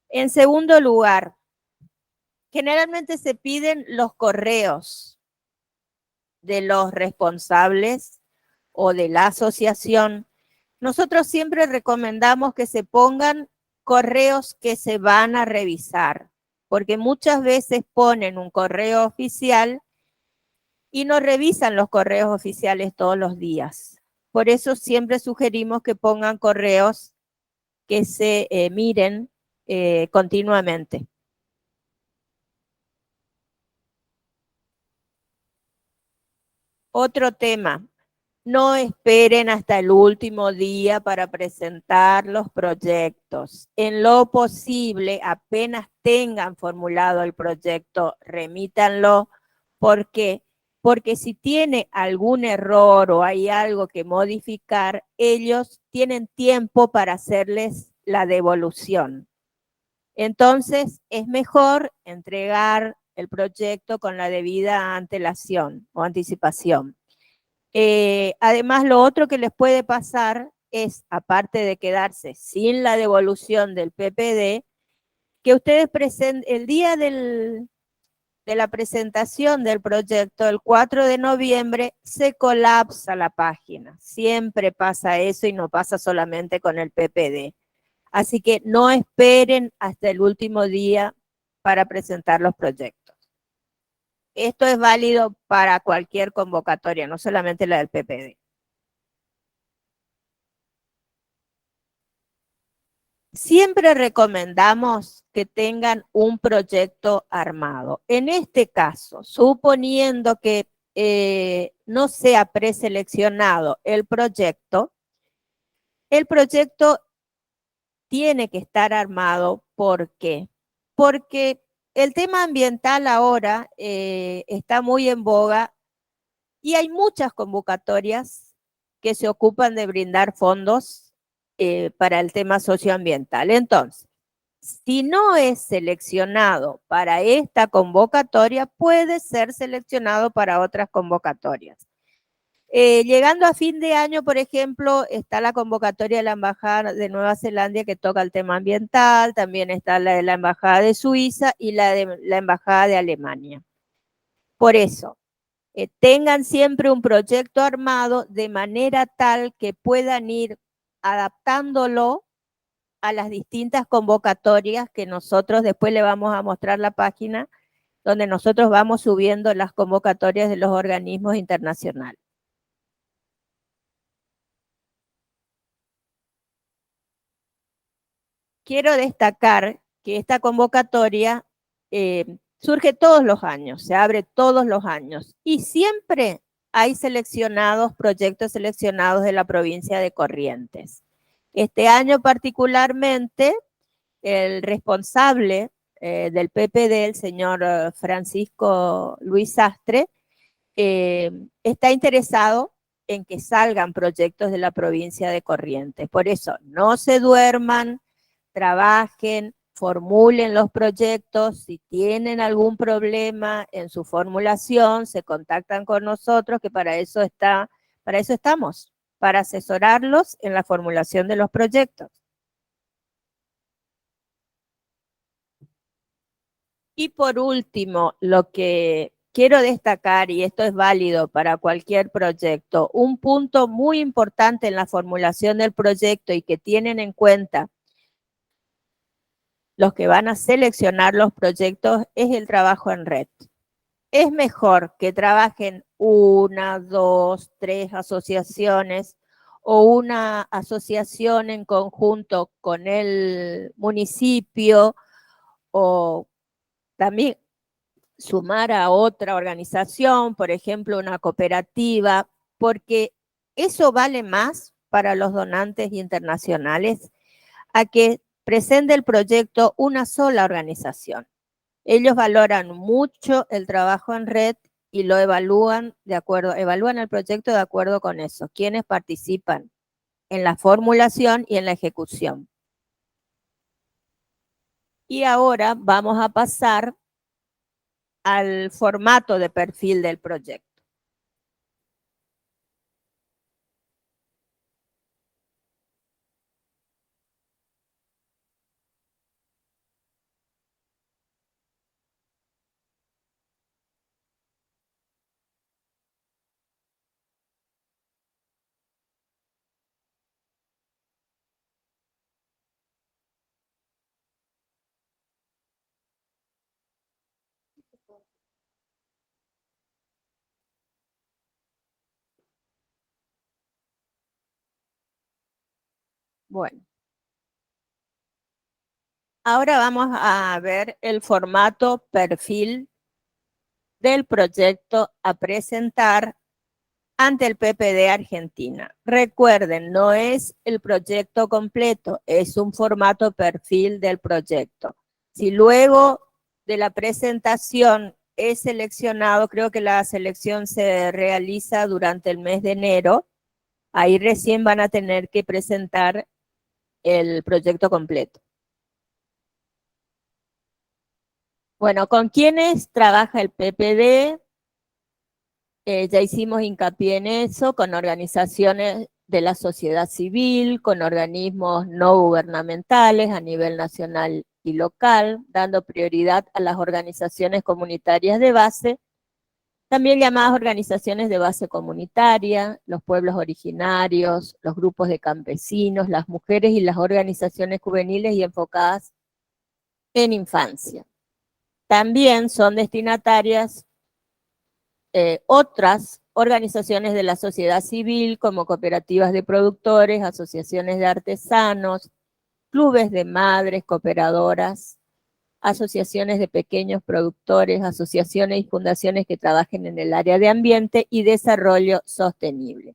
En segundo lugar, generalmente se piden los correos de los responsables o de la asociación. Nosotros siempre recomendamos que se pongan correos que se van a revisar, porque muchas veces ponen un correo oficial y no revisan los correos oficiales todos los días. Por eso siempre sugerimos que pongan correos que se miren continuamente. Otro tema, no esperen hasta el último día para presentar los proyectos. En lo posible, apenas tengan formulado el proyecto, remítanlo. ¿Por qué? porque si tiene algún error o hay algo que modificar, ellos tienen tiempo para hacerles la devolución. Entonces, es mejor entregar el proyecto con la debida antelación o anticipación. Además, lo otro que les puede pasar es, aparte de quedarse sin la devolución del PPD, que ustedes presenten el día de la presentación del proyecto, el 4 de noviembre, se colapsa la página. Siempre pasa eso y no pasa solamente con el PPD. Así que no esperen hasta el último día para presentar los proyectos. Esto es válido para cualquier convocatoria, no solamente la del PPD. Siempre recomendamos que tengan un proyecto armado. En este caso, suponiendo que no sea preseleccionado el proyecto tiene que estar armado. ¿Por qué? Porque el tema ambiental ahora está muy en boga y hay muchas convocatorias que se ocupan de brindar fondos para el tema socioambiental. Entonces, si no es seleccionado para esta convocatoria, puede ser seleccionado para otras convocatorias. Llegando a fin de año, por ejemplo, está la convocatoria de la Embajada de Nueva Zelanda que toca el tema ambiental, también está la de la Embajada de Suiza y la de la Embajada de Alemania. Por eso, tengan siempre un proyecto armado de manera tal que puedan ir adaptándolo a las distintas convocatorias que nosotros después le vamos a mostrar la página donde nosotros vamos subiendo las convocatorias de los organismos internacionales. Quiero destacar que esta convocatoria surge todos los años, se abre todos los años y siempre hay proyectos seleccionados de la provincia de Corrientes. Este año particularmente, el responsable del PPD, el señor Francisco Luis Sastre, está interesado en que salgan proyectos de la provincia de Corrientes. Por eso, no se duerman, trabajen, formulen los proyectos. Si tienen algún problema en su formulación, se contactan con nosotros, que para eso estamos, para asesorarlos en la formulación de los proyectos. Y por último, lo que quiero destacar, y esto es válido para cualquier proyecto, un punto muy importante en la formulación del proyecto y que tienen en cuenta los que van a seleccionar los proyectos es el trabajo en red. Es mejor que trabajen 1, 2, 3 asociaciones o una asociación en conjunto con el municipio o también sumar a otra organización, por ejemplo, una cooperativa, porque eso vale más para los donantes internacionales a que presente el proyecto una sola organización. Ellos valoran mucho el trabajo en red y lo evalúan el proyecto de acuerdo con eso, quienes participan en la formulación y en la ejecución. Y ahora vamos a pasar al formato de perfil del proyecto. Bueno, ahora vamos a ver el formato perfil del proyecto a presentar ante el PPD Argentina. Recuerden, no es el proyecto completo, es un formato perfil del proyecto. Si luego de la presentación es seleccionado, creo que la selección se realiza durante el mes de enero, ahí recién van a tener que presentar el proyecto completo. Bueno, ¿con quiénes trabaja el PPD? Ya hicimos hincapié en eso, con organizaciones de la sociedad civil, con organismos no gubernamentales a nivel nacional y local, dando prioridad a las organizaciones comunitarias de base, también llamadas organizaciones de base comunitaria, los pueblos originarios, los grupos de campesinos, las mujeres y las organizaciones juveniles y enfocadas en infancia. También son destinatarias otras organizaciones de la sociedad civil, como cooperativas de productores, asociaciones de artesanos, clubes de madres, cooperadoras, asociaciones de pequeños productores, asociaciones y fundaciones que trabajen en el área de ambiente y desarrollo sostenible.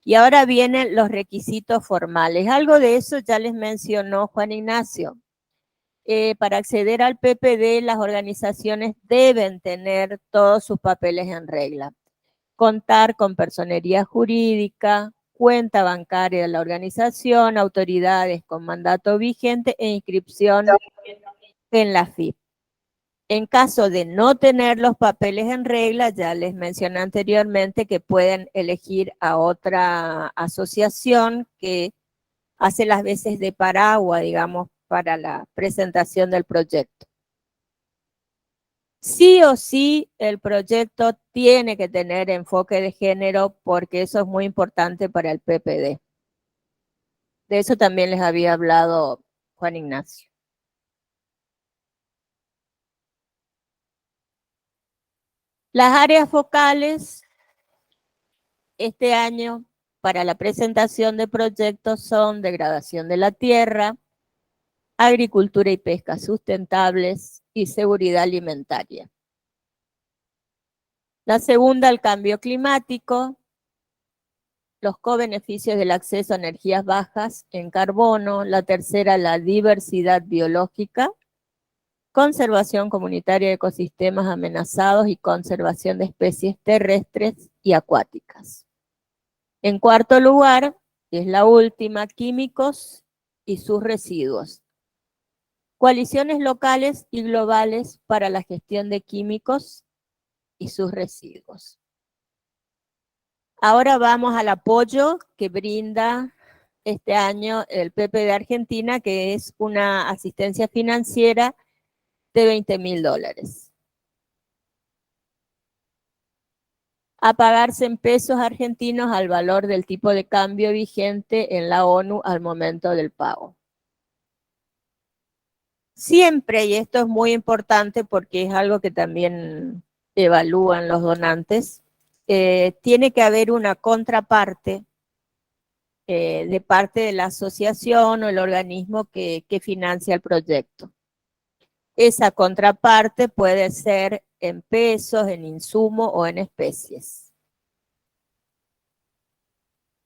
Y ahora vienen los requisitos formales. Algo de eso ya les mencionó Juan Ignacio. Para acceder al PPD, las organizaciones deben tener todos sus papeles en regla. Contar con personería jurídica, cuenta bancaria de la organización, autoridades con mandato vigente e inscripción en la FIP. En caso de no tener los papeles en regla, ya les mencioné anteriormente que pueden elegir a otra asociación que hace las veces de paraguas, digamos, para la presentación del proyecto. Sí o sí, el proyecto tiene que tener enfoque de género porque eso es muy importante para el PPD. De eso también les había hablado Juan Ignacio. Las áreas focales este año para la presentación de proyectos son degradación de la tierra, agricultura y pesca sustentables y seguridad alimentaria. La segunda, el cambio climático, los co-beneficios del acceso a energías bajas en carbono. La tercera, la diversidad biológica, conservación comunitaria de ecosistemas amenazados y conservación de especies terrestres y acuáticas. En cuarto lugar, es la última, químicos y sus residuos. Coaliciones locales y globales para la gestión de químicos y sus residuos. Ahora vamos al apoyo que brinda este año el PP de Argentina, que es una asistencia financiera de $20.000. A pagarse en pesos argentinos al valor del tipo de cambio vigente en la ONU al momento del pago. Siempre, y esto es muy importante porque es algo que también evalúan los donantes, tiene que haber una contraparte de parte de la asociación o el organismo que financia el proyecto. Esa contraparte puede ser en pesos, en insumo o en especies.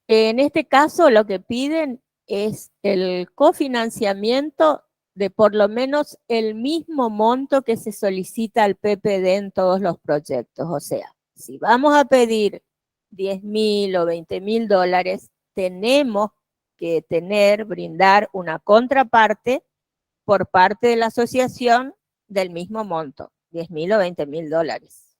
En este caso, lo que piden es el cofinanciamiento de por lo menos el mismo monto que se solicita al PPD en todos los proyectos. O sea, si vamos a pedir $10.000 o $20.000, tenemos que brindar una contraparte por parte de la asociación del mismo monto, $10.000 o $20.000.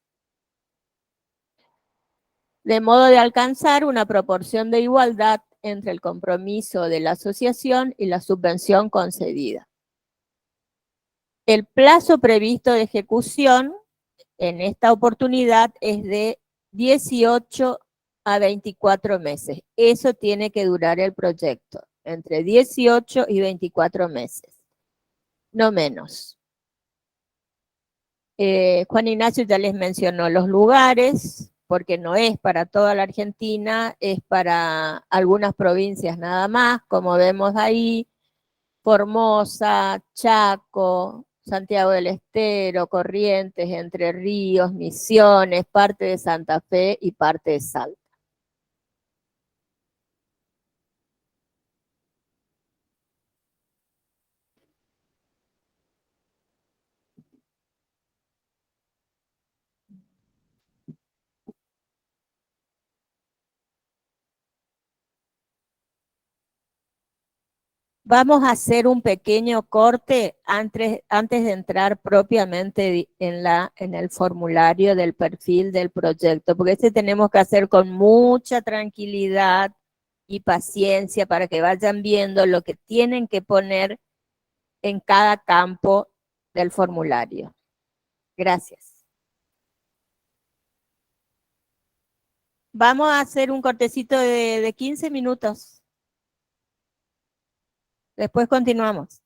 De modo de alcanzar una proporción de igualdad entre el compromiso de la asociación y la subvención concedida. El plazo previsto de ejecución en esta oportunidad es de 18 a 24 meses. Eso tiene que durar el proyecto, entre 18 y 24 meses, no menos. Juan Ignacio ya les mencionó los lugares, porque no es para toda la Argentina, es para algunas provincias nada más, como vemos ahí, Formosa, Chaco, Santiago del Estero, Corrientes, Entre Ríos, Misiones, parte de Santa Fe y parte de Salta. Vamos a hacer un pequeño corte antes de entrar propiamente en el formulario del perfil del proyecto, porque este tenemos que hacer con mucha tranquilidad y paciencia para que vayan viendo lo que tienen que poner en cada campo del formulario. Gracias. Vamos a hacer un cortecito de 15 minutos. Después continuamos.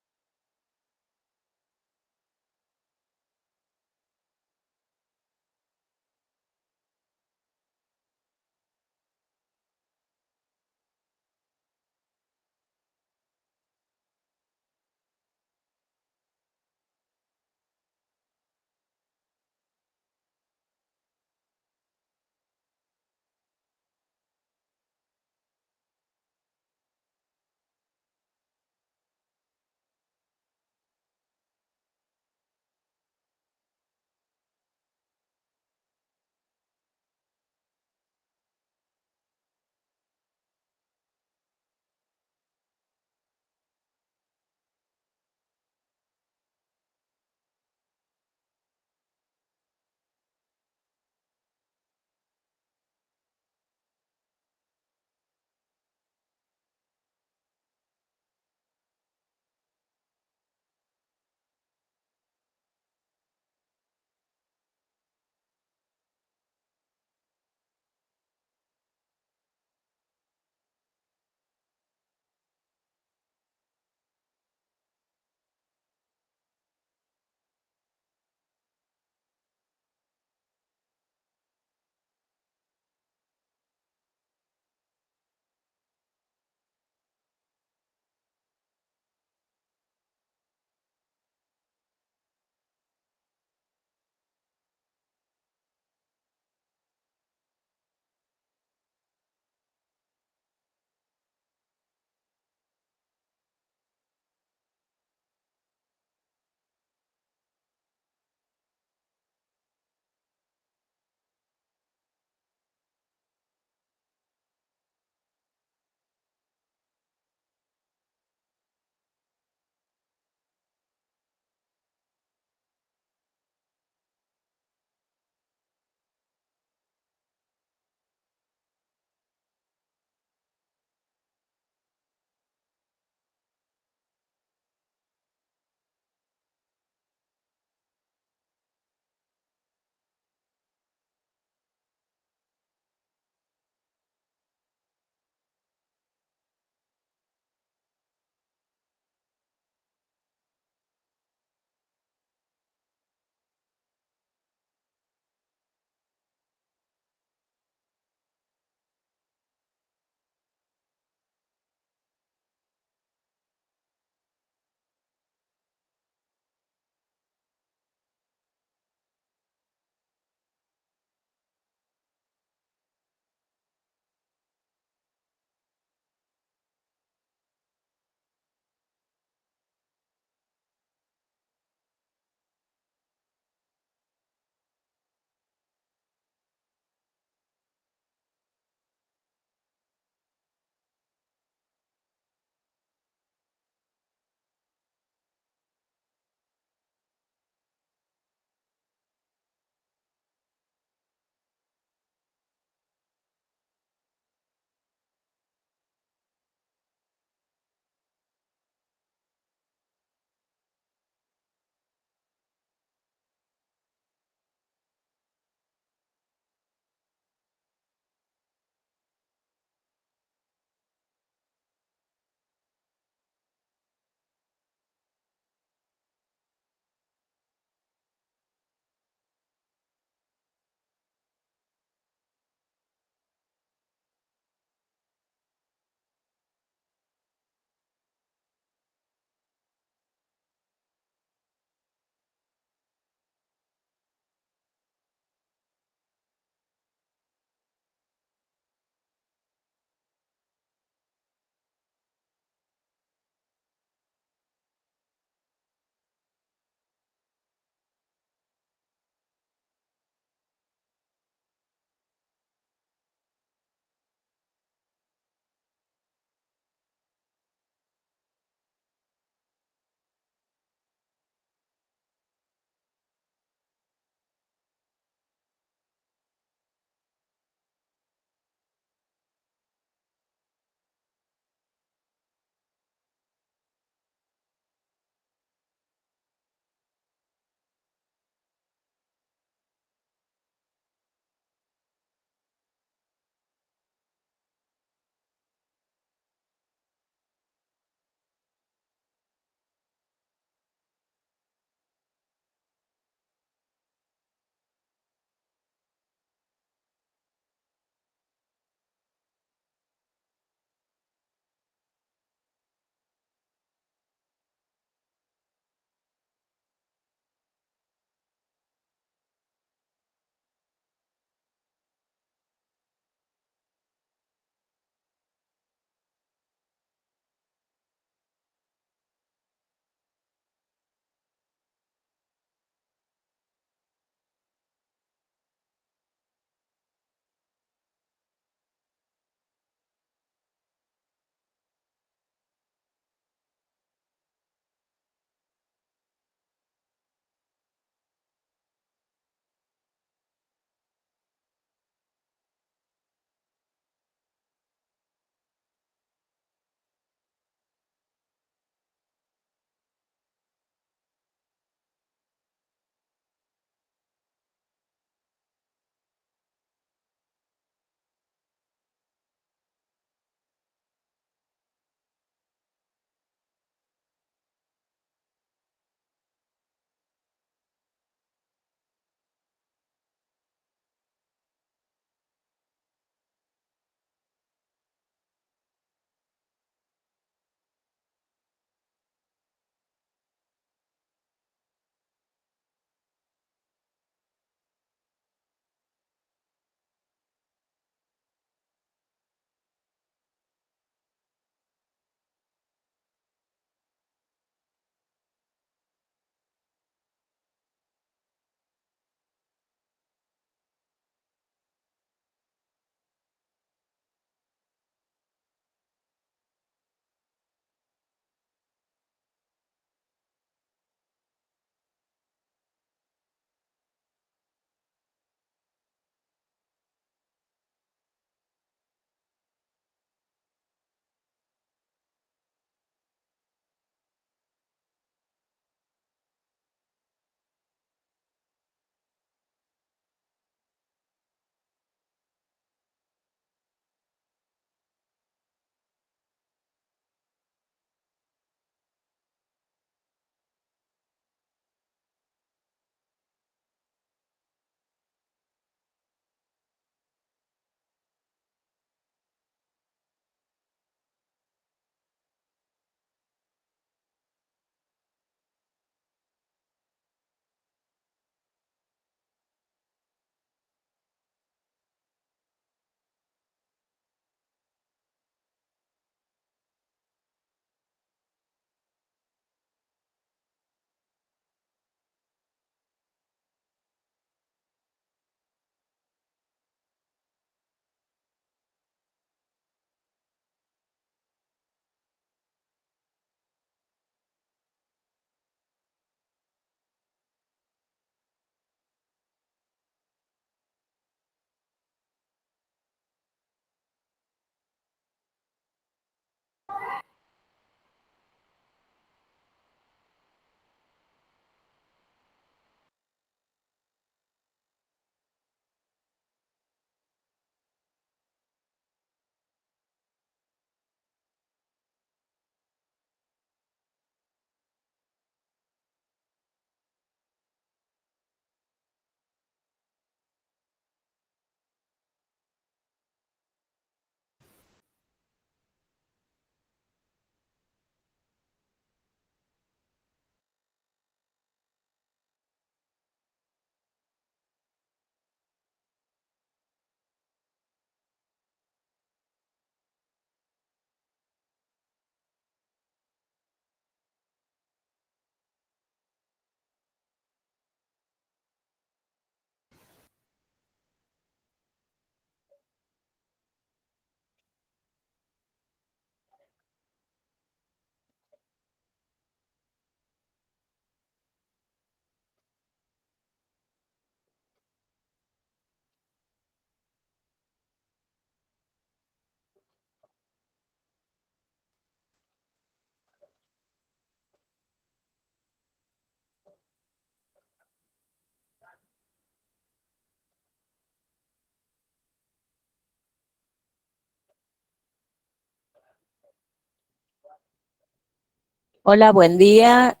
Hola, buen día.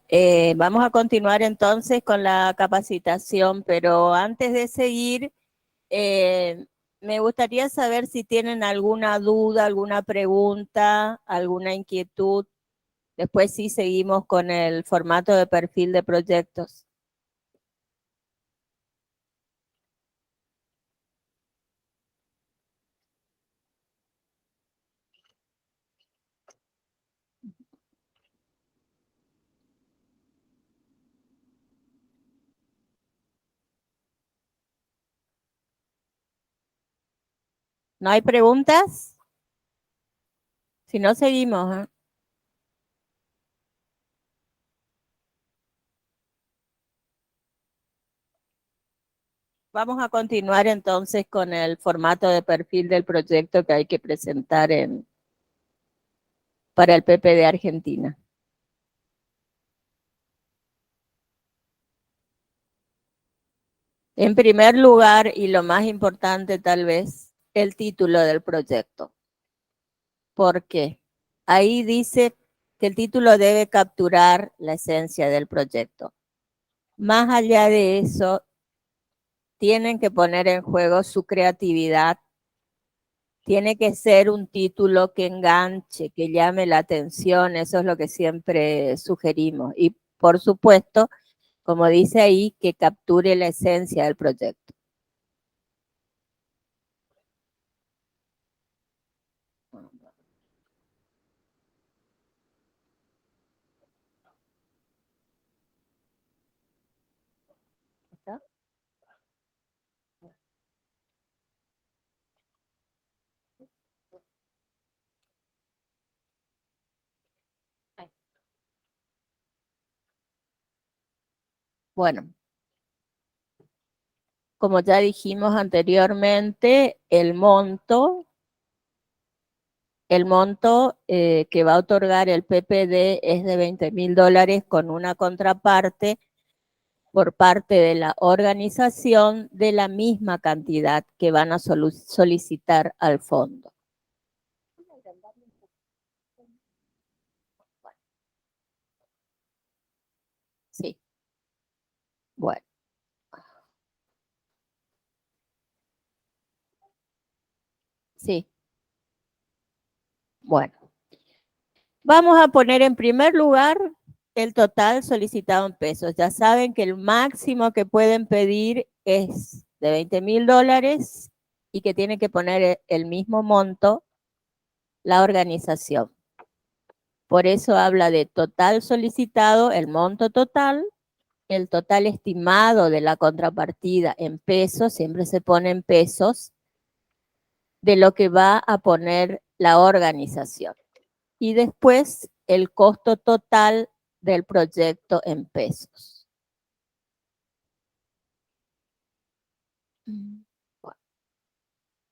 Vamos a continuar entonces con la capacitación, pero antes de seguir, eh, me gustaría saber si tienen alguna duda, alguna pregunta, alguna inquietud. Después sí seguimos con el formato de perfil de proyectos. ¿No hay preguntas? Si no, seguimos, ¿eh? Vamos a continuar entonces con el formato de perfil del proyecto que hay que presentar para el PP de Argentina. En primer lugar, y lo más importante tal vez, el título del proyecto. ¿Por qué? Ahí dice que el título debe capturar la esencia del proyecto. Más allá de eso, tienen que poner en juego su creatividad. Tiene que ser un título que enganche, que llame la atención, eso es lo que siempre sugerimos. Y por supuesto, como dice ahí, que capture la esencia del proyecto. ¿Está? Bueno, como ya dijimos anteriormente, el monto que va a otorgar el PPD es de $20.000 con una contraparte por parte de la organización de la misma cantidad que van a solicitar al fondo. Sí, bueno. Sí, bueno. Vamos a poner en primer lugar el total solicitado en pesos. Ya saben que el máximo que pueden pedir es de $20.000 y que tiene que poner el mismo monto la organización. Por eso habla de total solicitado, el monto total, el total estimado de la contrapartida en pesos, siempre se pone en pesos, de lo que va a poner la organización. Y después el costo total del proyecto en pesos.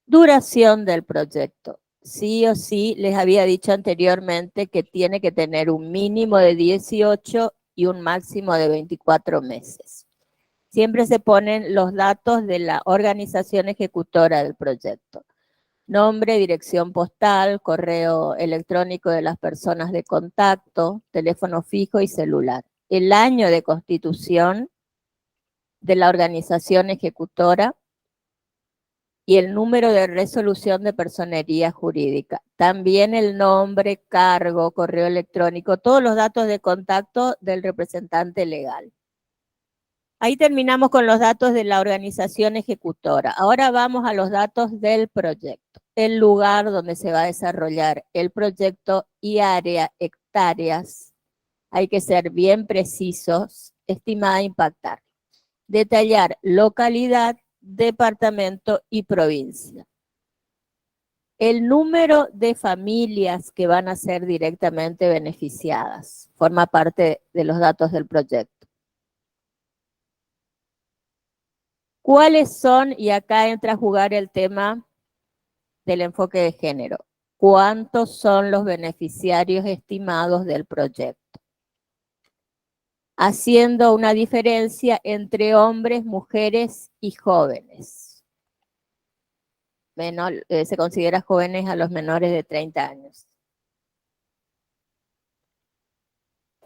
Duración del proyecto. Sí o sí, les había dicho anteriormente que tiene que tener un mínimo de 18 y un máximo de 24 meses. Siempre se ponen los datos de la organización ejecutora del proyecto. Nombre, dirección postal, correo electrónico de las personas de contacto, teléfono fijo y celular. El año de constitución de la organización ejecutora y el número de resolución de personería jurídica. También el nombre, cargo, correo electrónico, todos los datos de contacto del representante legal. Ahí terminamos con los datos de la organización ejecutora. Ahora vamos a los datos del proyecto. El lugar donde se va a desarrollar el proyecto y área, hectáreas. Hay que ser bien precisos, estimada impactar. Detallar localidad, departamento y provincia. El número de familias que van a ser directamente beneficiadas forma parte de los datos del proyecto. ¿Cuáles son? Y acá entra a jugar el tema del enfoque de género. ¿Cuántos son los beneficiarios estimados del proyecto? Haciendo una diferencia entre hombres, mujeres y jóvenes. Se considera jóvenes a los menores de 30 años.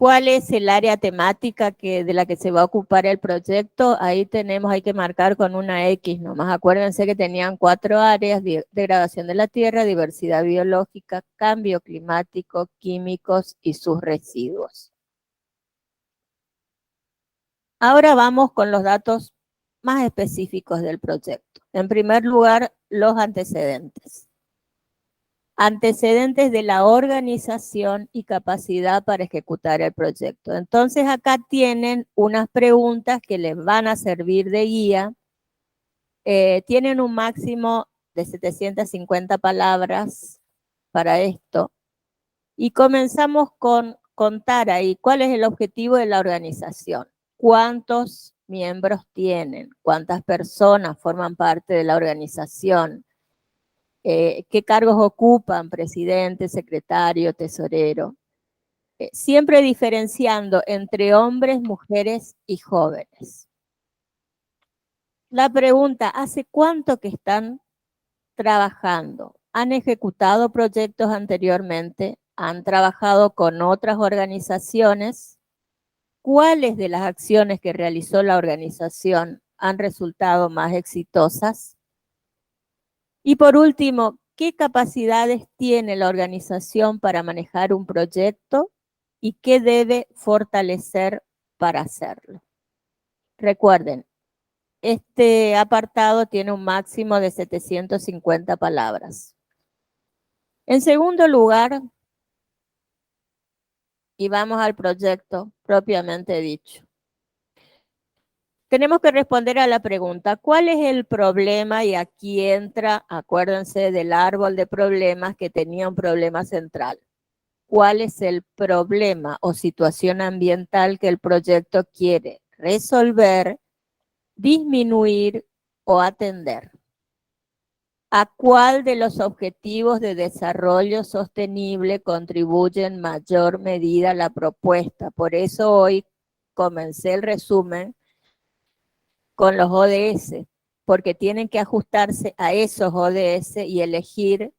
¿Cuál es el área temática de la que se va a ocupar el proyecto? Ahí hay que marcar con una X nomás. Acuérdense que tenían 4 áreas: degradación de la tierra, diversidad biológica, cambio climático, químicos y sus residuos. Ahora vamos con los datos más específicos del proyecto. En primer lugar, los antecedentes. Antecedentes de la organización y capacidad para ejecutar el proyecto. Entonces acá tienen unas preguntas que les van a servir de guía. Tienen un máximo de 750 palabras para esto. Y comenzamos con contar ahí cuál es el objetivo de la organización. ¿Cuántos miembros tienen? ¿Cuántas personas forman parte de la organización? ¿Qué cargos ocupan? Presidente, secretario, tesorero. Siempre diferenciando entre hombres, mujeres y jóvenes. La pregunta: ¿hace cuánto que están trabajando? ¿Han ejecutado proyectos anteriormente? ¿Han trabajado con otras organizaciones? ¿Cuáles de las acciones que realizó la organización han resultado más exitosas? Y por último, ¿qué capacidades tiene la organización para manejar un proyecto y qué debe fortalecer para hacerlo? Recuerden, este apartado tiene un máximo de 750 palabras. En segundo lugar, y vamos al proyecto propiamente dicho, tenemos que responder a la pregunta: ¿cuál es el problema? Y aquí entra, acuérdense del árbol de problemas que tenía un problema central. ¿Cuál es el problema o situación ambiental que el proyecto quiere resolver, disminuir o atender? ¿A cuál de los objetivos de desarrollo sostenible contribuye en mayor medida la propuesta? Por eso hoy comencé el resumen con los ODS, porque tienen que ajustarse a esos ODS y elegir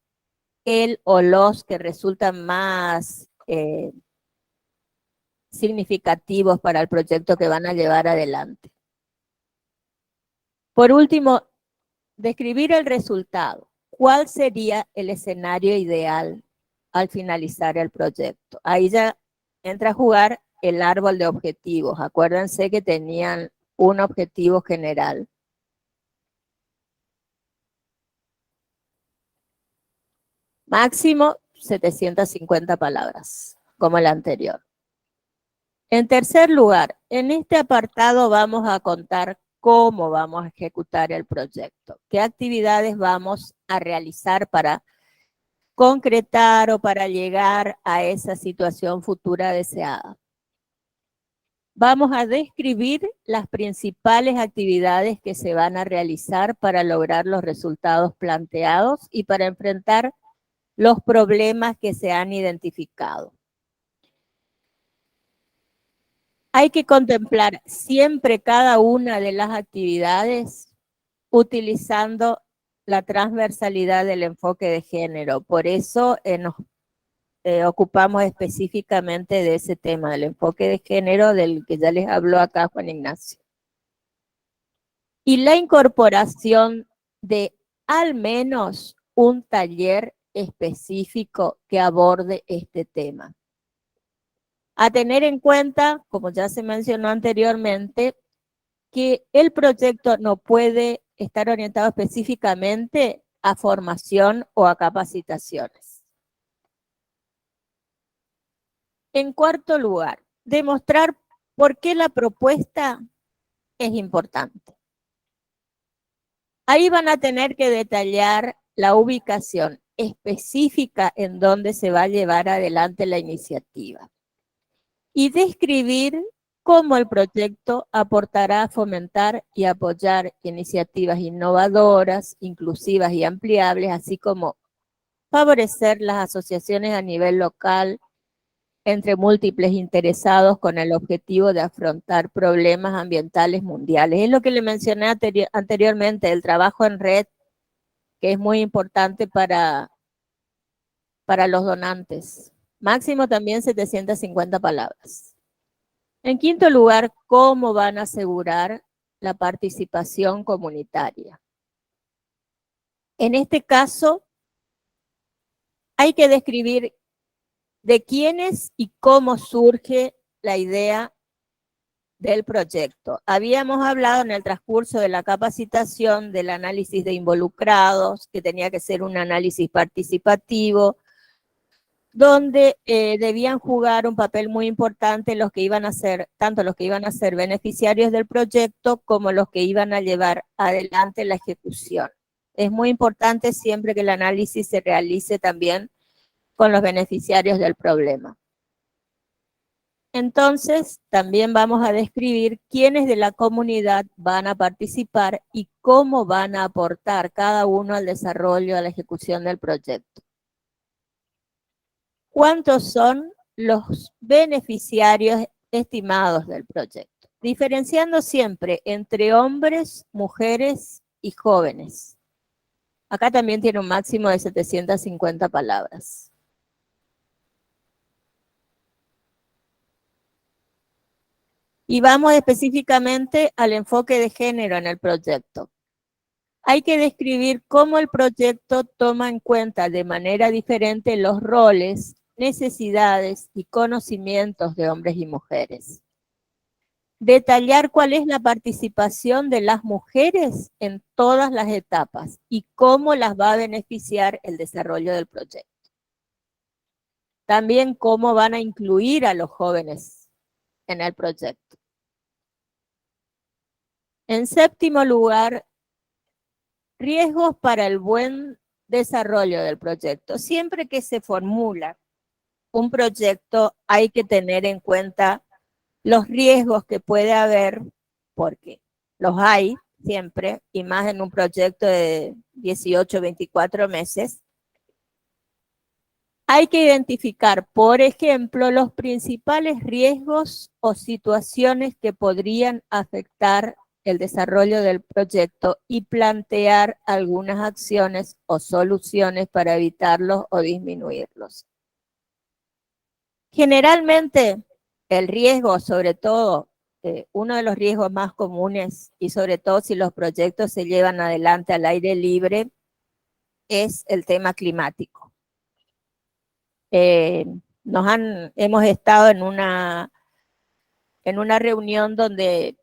el o los que resultan más significativos para el proyecto que van a llevar adelante. Por último, describir el resultado. ¿Cuál sería el escenario ideal al finalizar el proyecto? Ahí ya entra a jugar el árbol de objetivos. Acuérdense que tenían un objetivo general. Máximo 750 palabras, como el anterior. En tercer lugar, en este apartado vamos a contar cómo vamos a ejecutar el proyecto, qué actividades vamos a realizar para concretar o para llegar a esa situación futura deseada. Vamos a describir las principales actividades que se van a realizar para lograr los resultados planteados y para enfrentar los problemas que se han identificado. Hay que contemplar siempre cada una de las actividades utilizando la transversalidad del enfoque de género. Por eso nos ocupamos específicamente de ese tema, del enfoque de género, del que ya les habló acá Juan Ignacio. Y la incorporación de al menos un taller específico que aborde este tema. A tener en cuenta, como ya se mencionó anteriormente, que el proyecto no puede estar orientado específicamente a formación o a capacitaciones. En cuarto lugar, demostrar por qué la propuesta es importante. Ahí van a tener que detallar la ubicación específica en donde se va a llevar adelante la iniciativa y describir cómo el proyecto aportará a fomentar y apoyar iniciativas innovadoras, inclusivas y ampliables, así como favorecer las asociaciones a nivel local entre múltiples interesados con el objetivo de afrontar problemas ambientales mundiales. Es lo que le mencioné anteriormente, el trabajo en red, que es muy importante para los donantes. Máximo también 750 palabras. En quinto lugar, ¿cómo van a asegurar la participación comunitaria? En este caso, hay que describir de quiénes y cómo surge la idea del proyecto. Habíamos hablado en el transcurso de la capacitación del análisis de involucrados, que tenía que ser un análisis participativo, donde debían jugar un papel muy importante los que iban a ser, tanto los que iban a ser beneficiarios del proyecto como los que iban a llevar adelante la ejecución. Es muy importante siempre que el análisis se realice también con los beneficiarios del problema. Entonces, también vamos a describir quiénes de la comunidad van a participar y cómo van a aportar cada uno al desarrollo, a la ejecución del proyecto. ¿Cuántos son los beneficiarios estimados del proyecto? Diferenciando siempre entre hombres, mujeres y jóvenes. Acá también tiene un máximo de 750 palabras. Y vamos específicamente al enfoque de género en el proyecto. Hay que describir cómo el proyecto toma en cuenta de manera diferente los roles, necesidades y conocimientos de hombres y mujeres. Detallar cuál es la participación de las mujeres en todas las etapas y cómo las va a beneficiar el desarrollo del proyecto. También cómo van a incluir a los jóvenes en el proyecto. En séptimo lugar, riesgos para el buen desarrollo del proyecto. Siempre que se formula un proyecto hay que tener en cuenta los riesgos que puede haber, porque los hay siempre, y más en un proyecto de 18, 24 meses. Hay que identificar, por ejemplo, los principales riesgos o situaciones que podrían afectar el desarrollo del proyecto y plantear algunas acciones o soluciones para evitarlos o disminuirlos. Generalmente, el riesgo, sobre todo, uno de los riesgos más comunes, y sobre todo si los proyectos se llevan adelante al aire libre, es el tema climático. Hemos estado en una reunión donde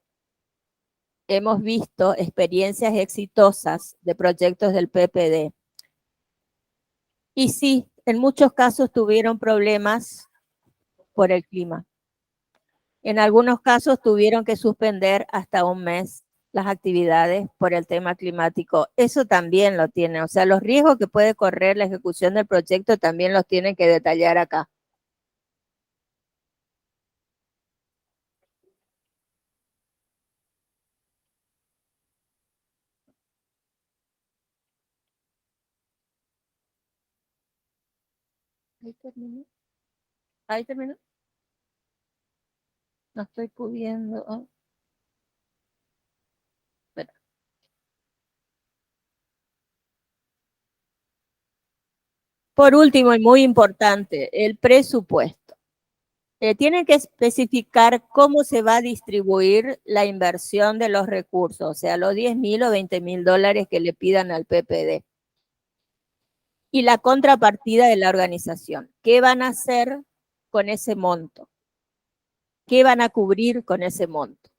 hemos visto experiencias exitosas de proyectos del PPD. Y sí, en muchos casos tuvieron problemas por el clima. En algunos casos tuvieron que suspender hasta un mes las actividades por el tema climático. Eso también lo tiene, o sea, los riesgos que puede correr la ejecución del proyecto también los tienen que detallar acá. Ahí terminó. Ahí terminó. No estoy pudiendo. Oh. Espera. Por último y muy importante, el presupuesto. Tienen que especificar cómo se va a distribuir la inversión de los recursos, o sea, los 10.000 o 20.000 dólares que le pidan al PPD. Y la contrapartida de la organización. ¿Qué van a hacer con ese monto? ¿Qué van a cubrir con ese monto?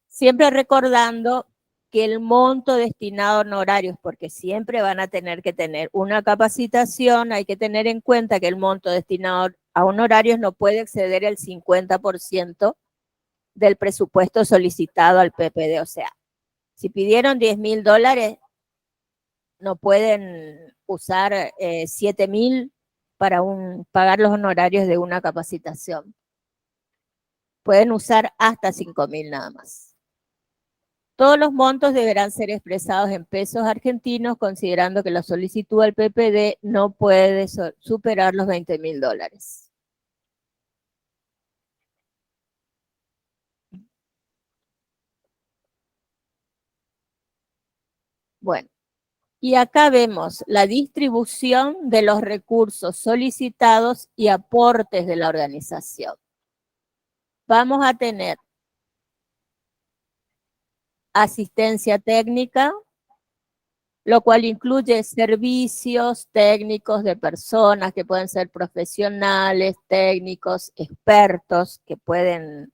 Siempre recordando que el monto destinado a honorarios, porque siempre van a tener que tener una capacitación, hay que tener en cuenta que el monto destinado a honorarios no puede exceder el 50% del presupuesto solicitado al PPD. O sea, si pidieron 10.000 dólares, no pueden usar 7.000 para pagar los honorarios de una capacitación. Pueden usar hasta 5.000 nada más. Todos los montos deberán ser expresados en pesos argentinos, considerando que la solicitud al PPD no puede superar los 20.000 dólares. Bueno, y acá vemos la distribución de los recursos solicitados y aportes de la organización. vamos a tener asistencia técnica, lo cual incluye servicios técnicos de personas que pueden ser profesionales, técnicos, expertos que pueden,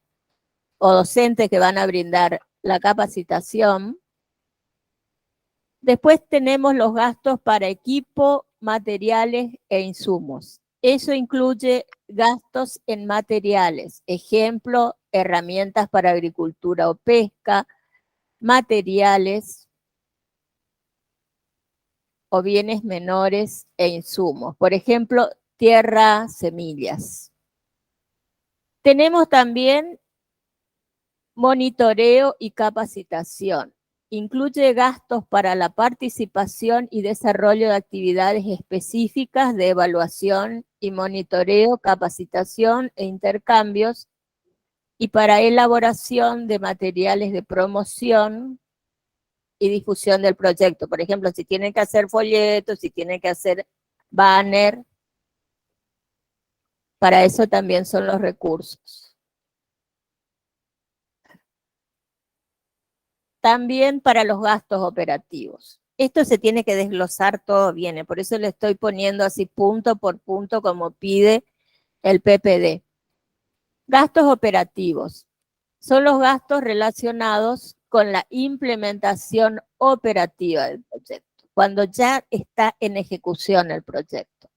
o docentes que van a brindar la capacitación. Después tenemos los gastos para equipo, materiales e insumos. Eso incluye gastos en materiales, ejemplo, herramientas para agricultura o pesca, materiales o bienes menores e insumos. Por ejemplo, tierra, semillas. Tenemos también monitoreo y capacitación. Incluye gastos para la participación y desarrollo de actividades específicas de evaluación y monitoreo, capacitación e intercambios, y para elaboración de materiales de promoción y difusión del proyecto. Por ejemplo, si tienen que hacer folletos, si tienen que hacer banner, para eso también son los recursos. También para los gastos operativos. Esto se tiene que desglosar todo bien, por eso le estoy poniendo así punto por punto como pide el PPD. Gastos operativos. Son los gastos relacionados con la implementación operativa del proyecto, cuando ya está en ejecución el proyecto.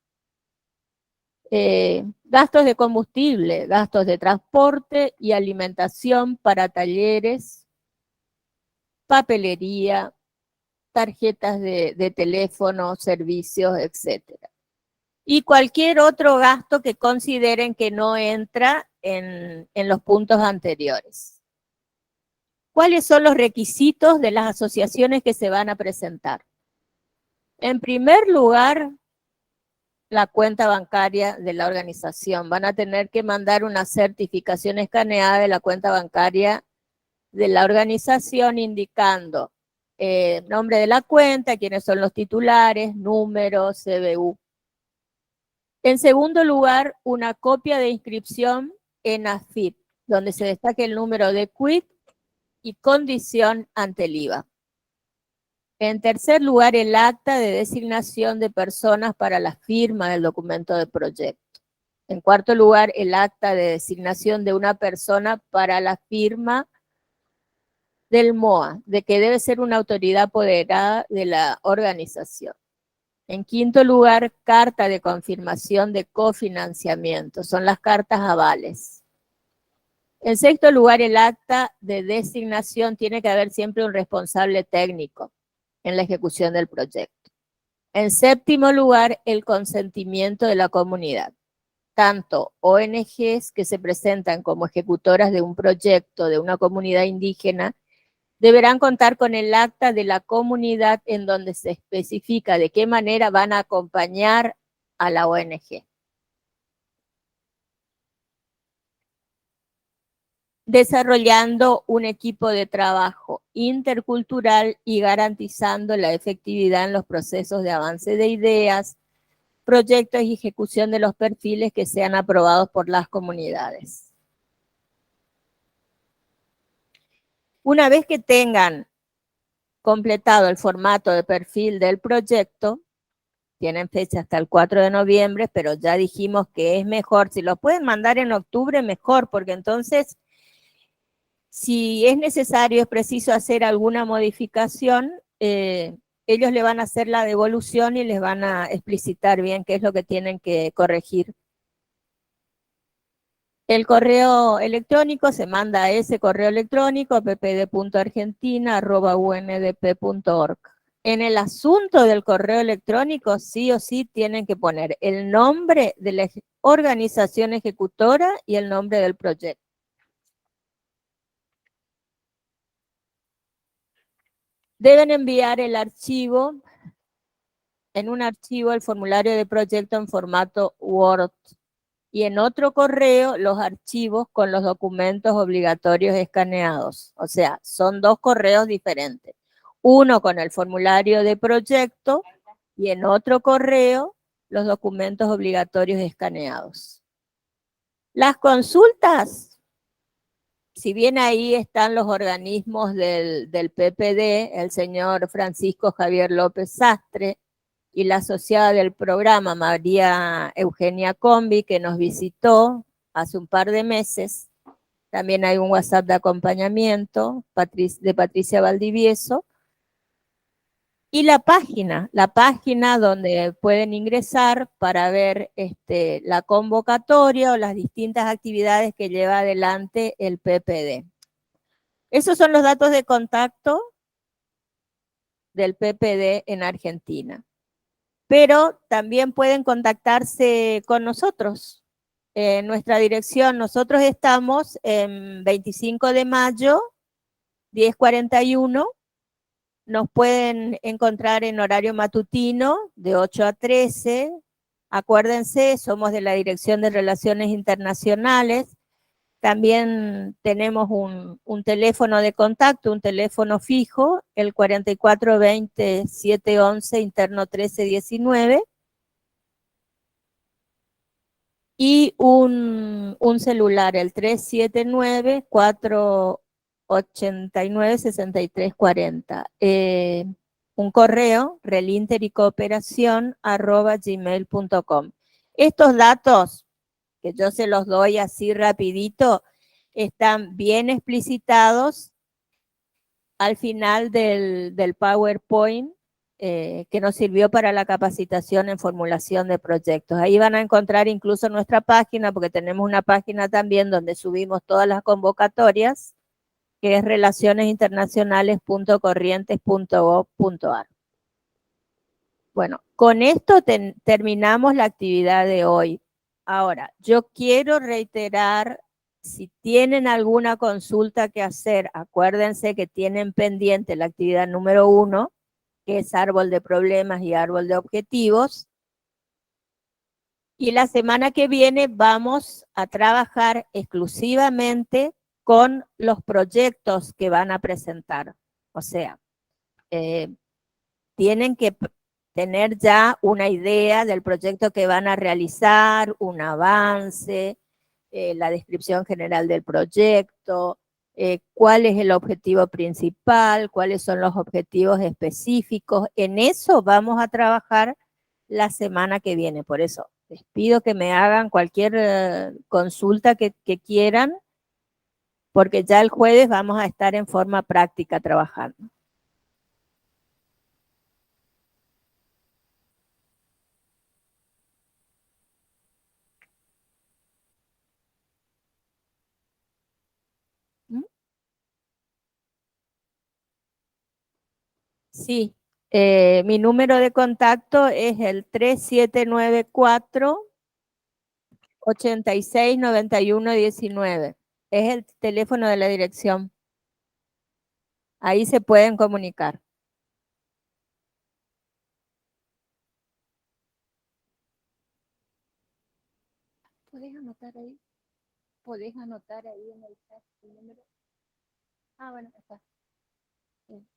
Gastos de combustible, gastos de transporte y alimentación para talleres, papelería, tarjetas de teléfono, servicios, etc. Y cualquier otro gasto que consideren que no entra en los puntos anteriores. ¿Cuáles son los requisitos de las asociaciones que se van a presentar? En primer lugar, la cuenta bancaria de la organización. Van a tener que mandar una certificación escaneada de la cuenta bancaria de la organización indicando nombre de la cuenta, quiénes son los titulares, número, CBU. En segundo lugar, una copia de inscripción en AFIP, donde se destaque el número de quit y condición ante el IVA. En tercer lugar, el acta de designación de personas para la firma del documento de proyecto. En cuarto lugar, el acta de designación de una persona para la firma del MOA, de que debe ser una autoridad apoderada de la organización. En quinto lugar, carta de confirmación de cofinanciamiento, son las cartas avales. En sexto lugar, el acta de designación, tiene que haber siempre un responsable técnico en la ejecución del proyecto. En séptimo lugar, el consentimiento de la comunidad. Tanto ONGs que se presentan como ejecutoras de un proyecto de una comunidad indígena deberán contar con el acta de la comunidad en donde se especifica de qué manera van a acompañar a la ONG. Desarrollando un equipo de trabajo intercultural y garantizando la efectividad en los procesos de avance de ideas, proyectos y ejecución de los perfiles que sean aprobados por las comunidades. Una vez que tengan completado el formato de perfil del proyecto, tienen fecha hasta el 4 de noviembre, pero ya dijimos que es mejor, si lo pueden mandar en octubre, mejor, porque entonces, si es necesario, es preciso hacer alguna modificación, ellos le van a hacer la devolución y les van a explicitar bien qué es lo que tienen que corregir. El correo electrónico se manda a ese correo electrónico, ppd.argentina@undp.org. En el asunto del correo electrónico, sí o sí tienen que poner el nombre de la organización ejecutora y el nombre del proyecto. Deben enviar el archivo, en un archivo el formulario de proyecto en formato Word y en otro correo los archivos con los documentos obligatorios escaneados. O sea, son dos correos diferentes. Uno con el formulario de proyecto y en otro correo los documentos obligatorios escaneados. Las consultas si bien ahí están los organismos del PPD, el señor Francisco Javier López Sastre y la asociada del programa, María Eugenia Combi, que nos visitó hace un par de meses. También hay un WhatsApp de acompañamiento de Patricia Valdivieso. Y la página donde pueden ingresar para ver la convocatoria o las distintas actividades que lleva adelante el PPD. Esos son los datos de contacto del PPD en Argentina. Pero también pueden contactarse con nosotros. En nuestra dirección, nosotros estamos en 25 de mayo, 10:41. Nos pueden encontrar en horario matutino de 8 a 13. Acuérdense, somos de la Dirección de Relaciones Internacionales. También tenemos un teléfono de contacto, un teléfono fijo, el 4420-711, interno 1319. Y un celular, el 379-489-6340. Un correo, relintericooperación@gmail.com. Estos datos, que yo se los doy así rapidito, están bien explicitados al final del PowerPoint que nos sirvió para la capacitación en formulación de proyectos. Ahí van a encontrar incluso nuestra página, porque tenemos una página también donde subimos todas las convocatorias, que es relacionesinternacionales.corrientes.gov.ar. Bueno, con esto terminamos la actividad de hoy. Ahora, yo quiero reiterar, si tienen alguna consulta que hacer, acuérdense que tienen pendiente la actividad número 1, que es árbol de problemas y árbol de objetivos. Y la semana que viene vamos a trabajar exclusivamente con los proyectos que van a presentar. O sea, tienen que tener ya una idea del proyecto que van a realizar, un avance, la descripción general del proyecto, cuál es el objetivo principal, cuáles son los objetivos específicos. En eso vamos a trabajar la semana que viene. Por eso les pido que me hagan cualquier consulta que quieran, porque ya el jueves vamos a estar en forma práctica trabajando. Sí, mi número de contacto es el 3794-869119. Es el teléfono de la dirección. Ahí se pueden comunicar. ¿Podés anotar ahí? ¿Podés anotar ahí en el chat el número? Ah, bueno, está. Bien.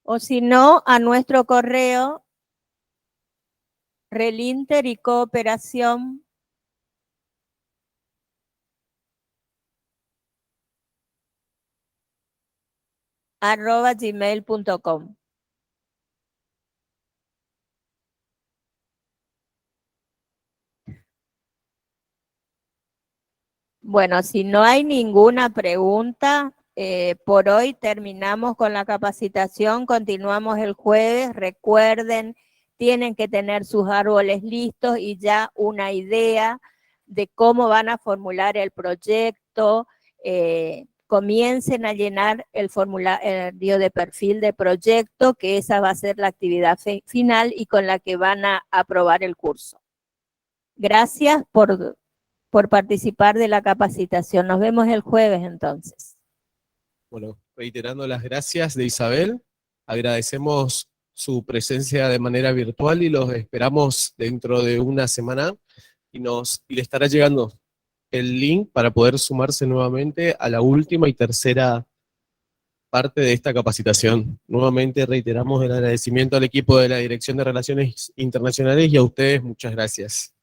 O si no, a nuestro correo relintericooperación @gmail.com. Bueno, si no hay ninguna pregunta, por hoy terminamos con la capacitación, continuamos el jueves. Recuerden, tienen que tener sus árboles listos y ya una idea de cómo van a formular el proyecto. Comiencen a llenar el formulario de perfil de proyecto, que esa va a ser la actividad final y con la que van a aprobar el curso. Gracias por participar de la capacitación. Nos vemos el jueves entonces. Bueno, reiterando las gracias de Isabel, agradecemos su presencia de manera virtual y los esperamos dentro de una semana y le estará llegando el link para poder sumarse nuevamente a la última y tercera parte de esta capacitación. Nuevamente reiteramos el agradecimiento al equipo de la Dirección de Relaciones Internacionales y a ustedes muchas gracias.